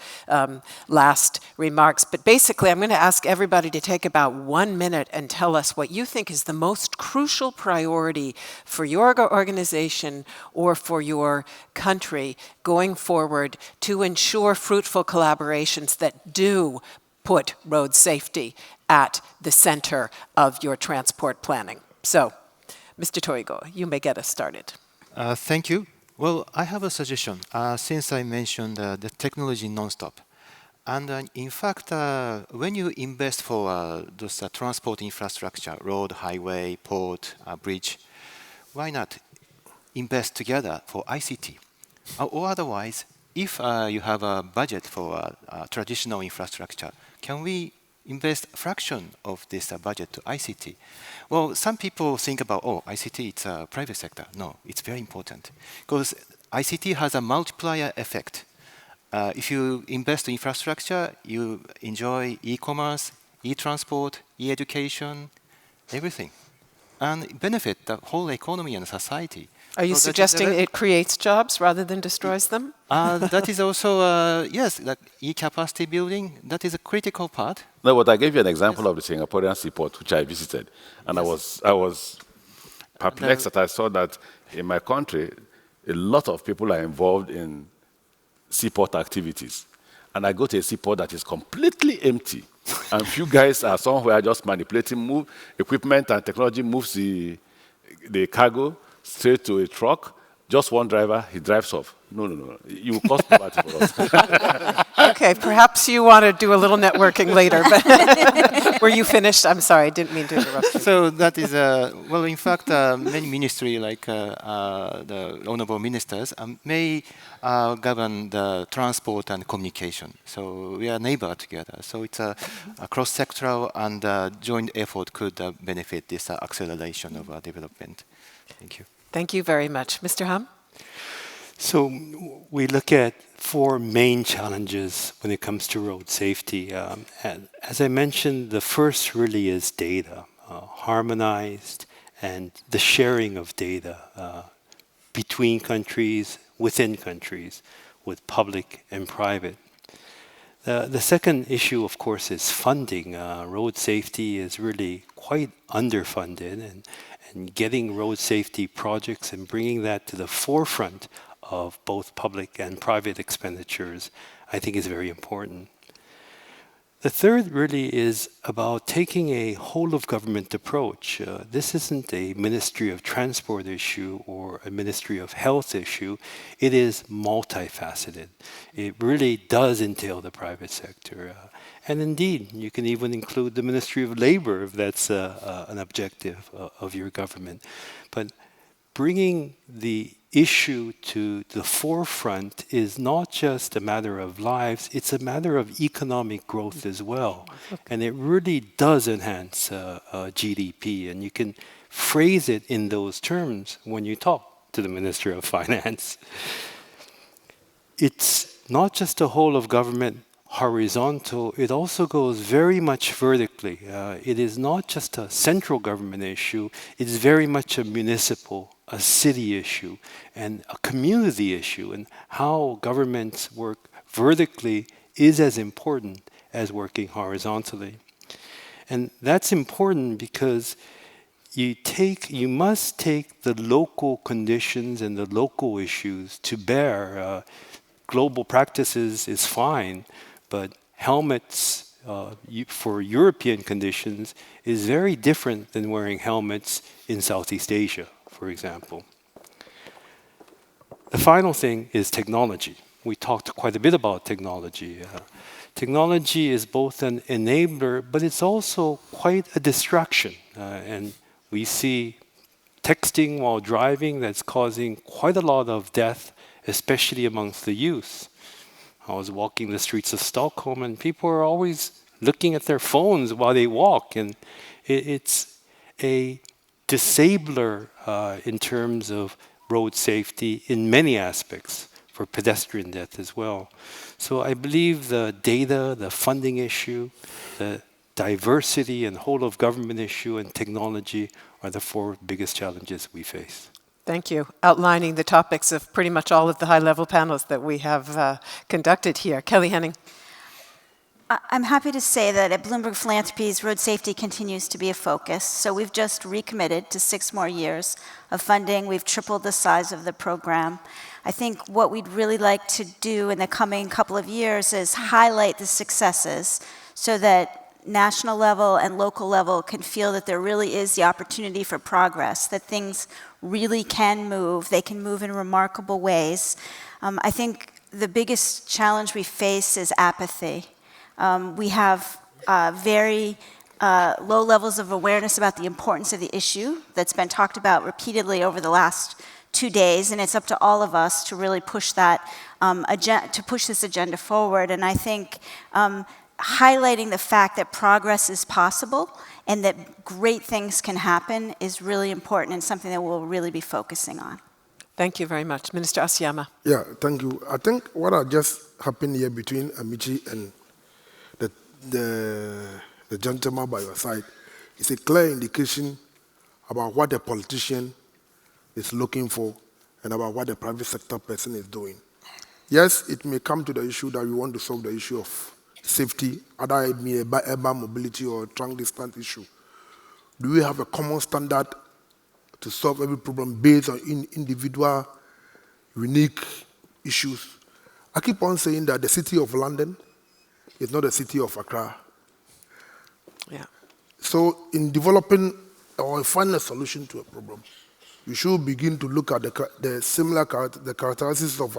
last remarks. But basically, I'm going to ask everybody to take about 1 minute and tell us what you think is the most crucial priority for your organization or for your country going forward to ensure fruitful collaborations that do put road safety at the center of your transport planning. So, Mr. Torigo, you may get us started. Thank you. Well, I have a suggestion. Since I mentioned the technology non-stop, and in fact, when you invest for those transport infrastructure, road, highway, port, bridge, why not invest together for ICT? Or otherwise, if you have a budget for traditional infrastructure, can we invest a fraction of this budget to ICT? Well, some people think about, oh, ICT, it's a private sector. No, it's very important. Because ICT has a multiplier effect. If you invest in infrastructure, you enjoy e-commerce, e-transport, e-education, everything. And benefit the whole economy and society. Are you suggesting it creates jobs rather than destroys them? That is also, yes, like e-capacity building, that is a critical part. No, but I gave you an example of the Singaporean seaport, which I visited. And yes. I was perplexed that I saw that in my country, a lot of people are involved in seaport activities. And I go to a seaport that is completely empty. And few guys are somewhere just manipulating equipment and technology moves the cargo straight to a truck. Just one driver, he drives off. No. You cost poverty for us. Okay, perhaps you want to do a little networking later. But were you finished? I'm sorry, I didn't mean to interrupt you. So that is, well, in fact, many ministries, like the honorable ministers, may govern the transport and communication. So we are neighbors together. So it's a cross-sectoral and joint effort could benefit this acceleration of development. Thank you. Thank you very much. Mr. Ham? So we look at 4 main challenges when it comes to road safety. And as I mentioned, the first really is data, harmonized, and the sharing of data between countries, within countries, with public and private. The second issue, of course, is funding. Road safety is really quite underfunded, and getting road safety projects and bringing that to the forefront of both public and private expenditures, I think is very important. The third really is about taking a whole-of-government approach. This isn't a Ministry of Transport issue or a Ministry of Health issue. It is multifaceted. It really does entail the private sector. And indeed, you can even include the Ministry of Labor if that's an objective of your government. But bringing the issue to the forefront is not just a matter of lives, it's a matter of economic growth as well. And it really does enhance GDP. And you can phrase it in those terms when you talk to the Minister of Finance. It's not just a whole of government horizontal, it also goes very much vertically. It is not just a central government issue, it's very much a municipal, a city issue, and a community issue. And how governments work vertically is as important as working horizontally. And that's important because you must take the local conditions and the local issues to bear. Global practices is fine, but helmets for European conditions is very different than wearing helmets in Southeast Asia, for example. The final thing is technology. We talked quite a bit about technology. Technology is both an enabler, but it's also quite a distraction. And we see texting while driving that's causing quite a lot of death, especially amongst the youth. I was walking the streets of Stockholm and people are always looking at their phones while they walk, and it's a disabler in terms of road safety in many aspects, for pedestrian death as well. So I believe the data, the funding issue, the diversity and whole of government issue and technology are the 4 biggest challenges we face. Thank you. Outlining the topics of pretty much all of the high-level panels that we have conducted here. Kelly Henning. I'm happy to say that at Bloomberg Philanthropies, road safety continues to be a focus. So we've just recommitted to 6 more years of funding. We've tripled the size of the program. I think what we'd really like to do in the coming couple of years is highlight the successes so that national level and local level can feel that there really is the opportunity for progress, that things really can move. They can move in remarkable ways. I think the biggest challenge we face is apathy. We have very low levels of awareness about the importance of the issue that's been talked about repeatedly over the last 2 days, and it's up to all of us to really push that, to push this agenda forward. And I think highlighting the fact that progress is possible and that great things can happen is really important and something that we'll really be focusing on. Thank you very much. Minister Asiyama. Yeah, thank you. I think what had just happened here between Amici and the gentleman by your side is a clear indication about what the politician is looking for and about what the private sector person is doing. Yes, it may come to the issue that we want to solve the issue of safety, either it be urban mobility or trunk distance issue. Do we have a common standard to solve every problem based on individual, unique issues? I keep on saying that the city of London is not the city of Accra. Yeah. So in developing or finding a solution to a problem, you should begin to look at the characteristics of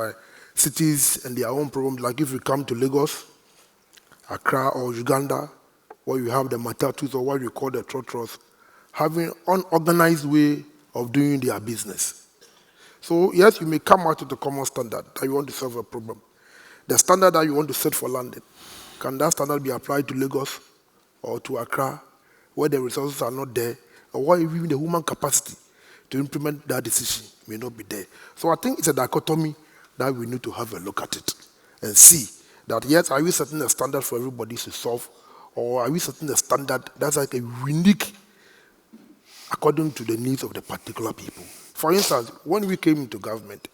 cities and their own problems. Like if you come to Lagos, Accra or Uganda, where you have the matatus or what we call the trotros, having unorganized way of doing their business. So yes, you may come out with a common standard that you want to solve a problem. The standard that you want to set for London, can that standard be applied to Lagos or to Accra, where the resources are not there, or where even the human capacity to implement that decision may not be there? So I think it's a dichotomy that we need to have a look at it and see that, yes, are we setting a standard for everybody to solve, or are we setting a standard that's like a unique according to the needs of the particular people? For instance, when we came into government,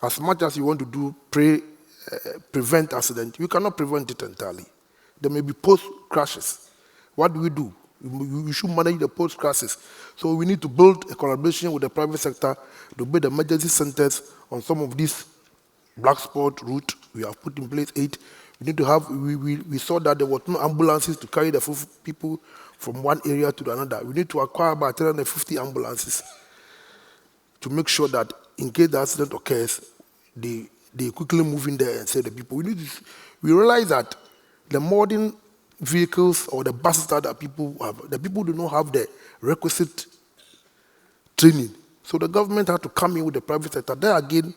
as much as you want to do prevent accident, you cannot prevent it entirely. There may be post crashes. What do? We should manage the post crashes. So we need to build a collaboration with the private sector to build emergency centers on some of these black spot route. We have put in place 8. We need to have. We saw that there were no ambulances to carry the people from one area to another. We need to acquire about 350 ambulances to make sure that in case the accident occurs, they quickly move in there and save the people. We realize that the modern vehicles or the buses that people have, the people do not have the requisite training. So the government had to come in with the private sector there again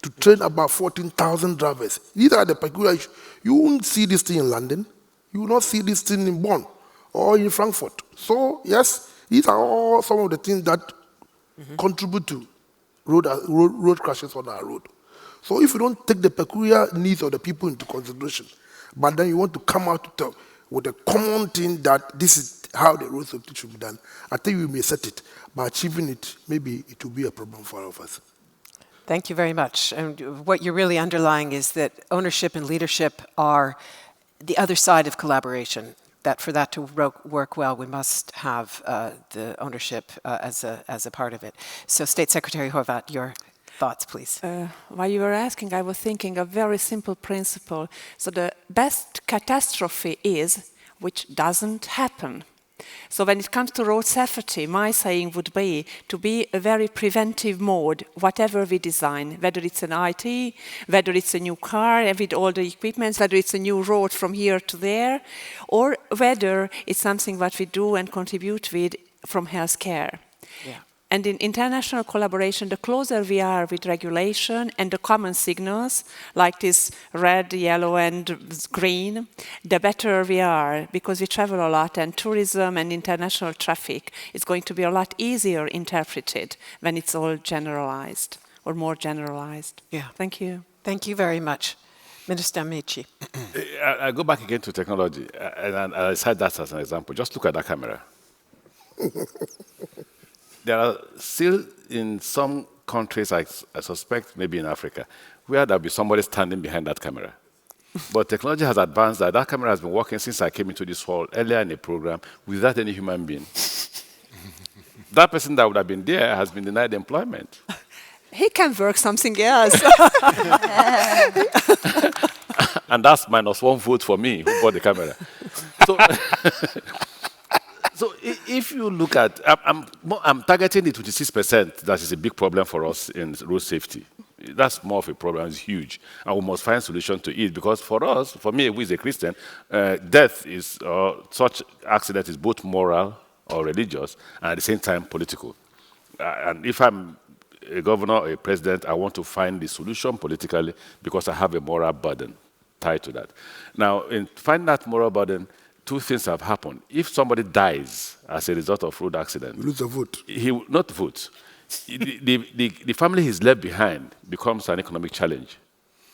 to train about 14,000 drivers. These are the peculiar issues. You won't see this thing in London. You will not see this thing in Bonn or in Frankfurt. So yes, these are all some of the things that contribute to road crashes on our road. So if you don't take the peculiar needs of the people into consideration, but then you want to come out with a common thing that this is how the road safety should be done, I think we may set it. By achieving it, maybe it will be a problem for all of us. Thank you very much. And what you're really underlying is that ownership and leadership are the other side of collaboration. That for that to work well, we must have the ownership as a part of it. So State Secretary Horvath, your thoughts, please. While you were asking, I was thinking a very simple principle. So the best catastrophe is which doesn't happen. So when it comes to road safety, my saying would be to be a very preventive mode, whatever we design, whether it's an IT, whether it's a new car with all the equipment, whether it's a new road from here to there, or whether it's something that we do and contribute with from healthcare. Yeah. And in international collaboration, the closer we are with regulation and the common signals, like this red, yellow, and green, the better we are, because we travel a lot, and tourism and international traffic is going to be a lot easier interpreted when it's all generalized, or more generalized. Yeah. Thank you. Thank you very much. Minister Amici. I go back again to technology, and I cite that as an example. Just look at that camera. There are still in some countries, I suspect, maybe in Africa, where there'll be somebody standing behind that camera. But technology has advanced that camera has been working since I came into this hall earlier in the program without any human being. That person that would have been there has been denied employment. He can work something else. And that's -1 vote for me who bought the camera. So if you look at, I'm targeting the 26%. That is a big problem for us in road safety. That's more of a problem. It's huge, and we must find a solution to it. Because for us, for me, who is a Christian, death is such accident is both moral or religious, and at the same time political. And if I'm a governor or a president, I want to find the solution politically because I have a moral burden tied to that. Now, in finding that moral burden, two things have happened. If somebody dies as a result of road accident, You lose a vote. he will not vote. The family he's left behind becomes an economic challenge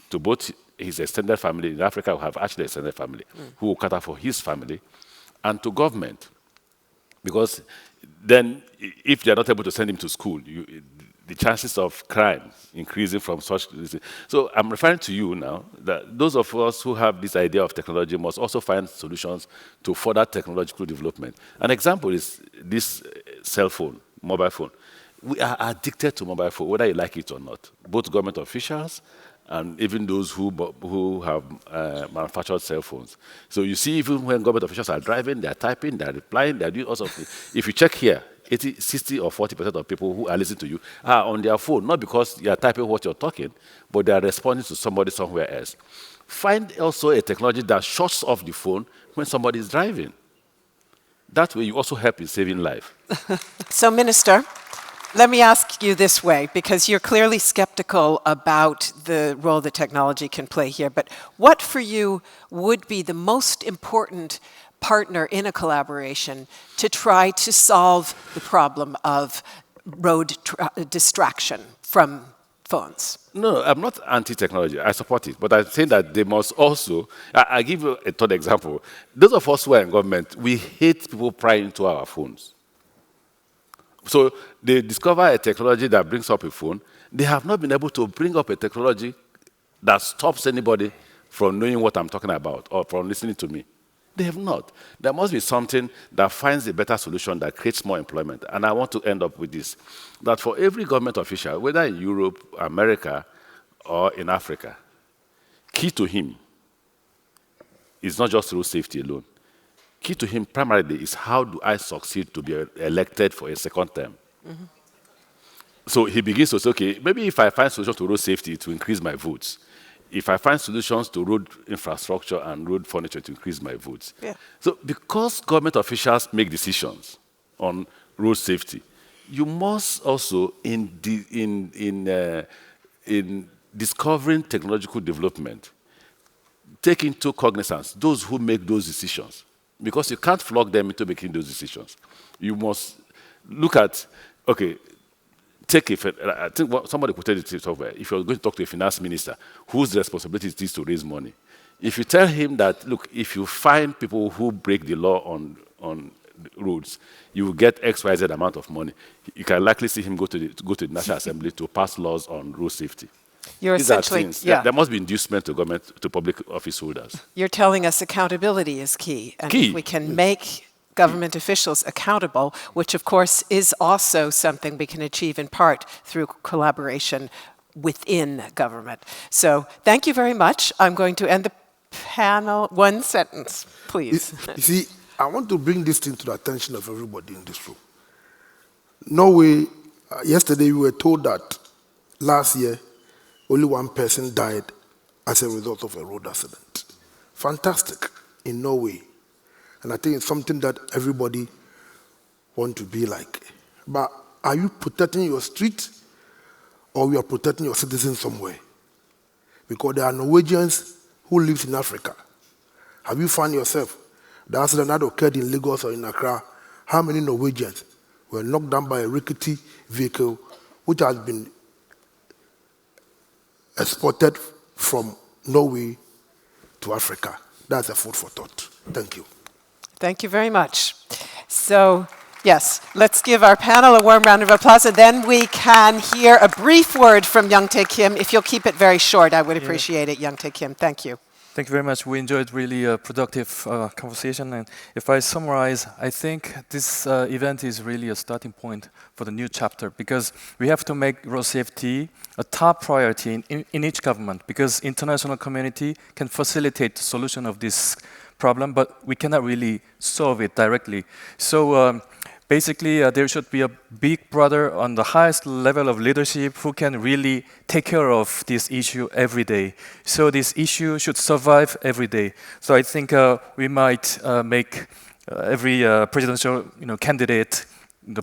to both his extended family. In Africa, we have actually extended family who will cater for his family, and to government. Because then, if they're not able to send him to school, the chances of crime increasing from such. So I'm referring to you now, that those of us who have this idea of technology must also find solutions to further technological development. An example is this cell phone, mobile phone. We are addicted to mobile phone, whether you like it or not. Both government officials and even those who have manufactured cell phones. So you see, even when government officials are driving, they're typing, they're replying, they're doing all sorts of things. If you check here, 80, 60 or 40% of people who are listening to you are on their phone, not because you are typing what you're talking, but they are responding to somebody somewhere else. Find also a technology that shuts off the phone when somebody is driving. That way you also help in saving life. So, Minister, let me ask you this way, because you're clearly skeptical about the role that technology can play here, but what for you would be the most important partner in a collaboration to try to solve the problem of road distraction from phones? No, I'm not anti-technology. I support it. But I'm saying that they must also, I give you a third example. Those of us who are in government, we hate people prying into our phones. So they discover a technology that brings up a phone. They have not been able to bring up a technology that stops anybody from knowing what I'm talking about or from listening to me. They have not. There must be something that finds a better solution that creates more employment. And I want to end up with this, that for every government official, whether in Europe, America, or in Africa, key to him is not just road safety alone. Key to him primarily is how do I succeed to be elected for a second term? Mm-hmm. So he begins to say, okay, maybe if I find solutions to road safety to increase my votes, if I find solutions to road infrastructure and road furniture to increase my votes. Yeah. So because government officials make decisions on road safety, you must also, in discovering technological development, take into cognizance those who make those decisions. Because you can't flog them into making those decisions. You must look at, okay, I think somebody put it somewhere. If you're going to talk to a finance minister, whose responsibility it is to raise money? If you tell him that, look, if you find people who break the law on roads, you will get XYZ amount of money. You can likely see him go to the National Assembly to pass laws on road safety. You're These essentially, are things. yeah. There must be inducement to government, to public office holders. You're telling us accountability is key. And Key. if we can make government officials accountable, which of course is also something we can achieve in part through collaboration within government. So thank you very much. I'm going to end the panel. One sentence, please. You see, I want to bring this thing to the attention of everybody in this room. Norway, yesterday we were told that last year only one person died as a result of a road accident. Fantastic in Norway. And I think it's something that everybody wants to be like. But are you protecting your street or you are protecting your citizens somewhere? Because there are Norwegians who live in Africa. Have you found yourself? The accident that occurred in Lagos or in Accra, how many Norwegians were knocked down by a rickety vehicle which has been exported from Norway to Africa. That's a food for thought. Thank you. Thank you very much. So, yes, let's give our panel a warm round of applause, and then we can hear a brief word from Young Tae Kim. If you'll keep it very short, I would appreciate it, Young Tae Kim. Thank you. Thank you very much. We enjoyed really a productive conversation. And if I summarize, I think this event is really a starting point for the new chapter, because we have to make road safety a top priority in each government, because international community can facilitate the solution of this problem, but we cannot really solve it directly. So basically, there should be a big brother on the highest level of leadership who can really take care of this issue every day. So this issue should survive every day. So I think we might make every presidential candidate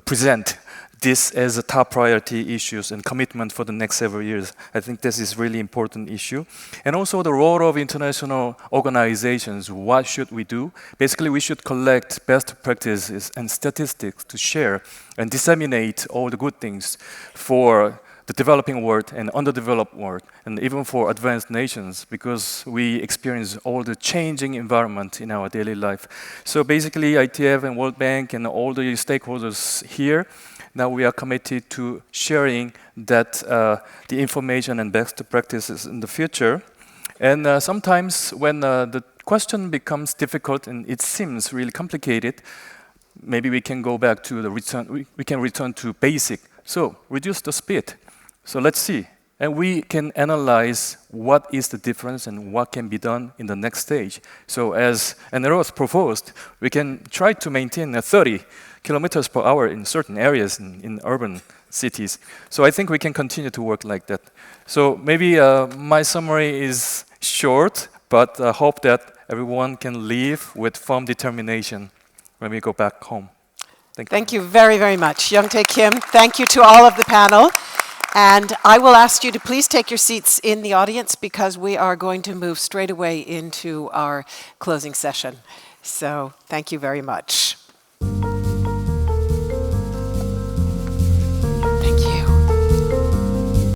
present this as a top priority issues and commitment for the next several years. I think this is really important issue. And also the role of international organizations. What should we do? Basically, we should collect best practices and statistics to share and disseminate all the good things for the developing world and underdeveloped world, and even for advanced nations, because we experience all the changing environment in our daily life. So basically, ITF and World Bank and all the stakeholders here, now we are committed to sharing that the information and best practices in the future. And sometimes when the question becomes difficult and it seems really complicated, maybe we can go back to the we can return to basic. So reduce the speed. So let's see. And we can analyze what is the difference and what can be done in the next stage. So as NROs proposed, we can try to maintain 30 kilometers per hour in certain areas in urban cities. So I think we can continue to work like that. So maybe my summary is short, but I hope that everyone can leave with firm determination when we go back home. Thank you very, very much. Young Tae Kim, thank you to all of the panel. And I will ask you to please take your seats in the audience, because we are going to move straight away into our closing session. So thank you very much.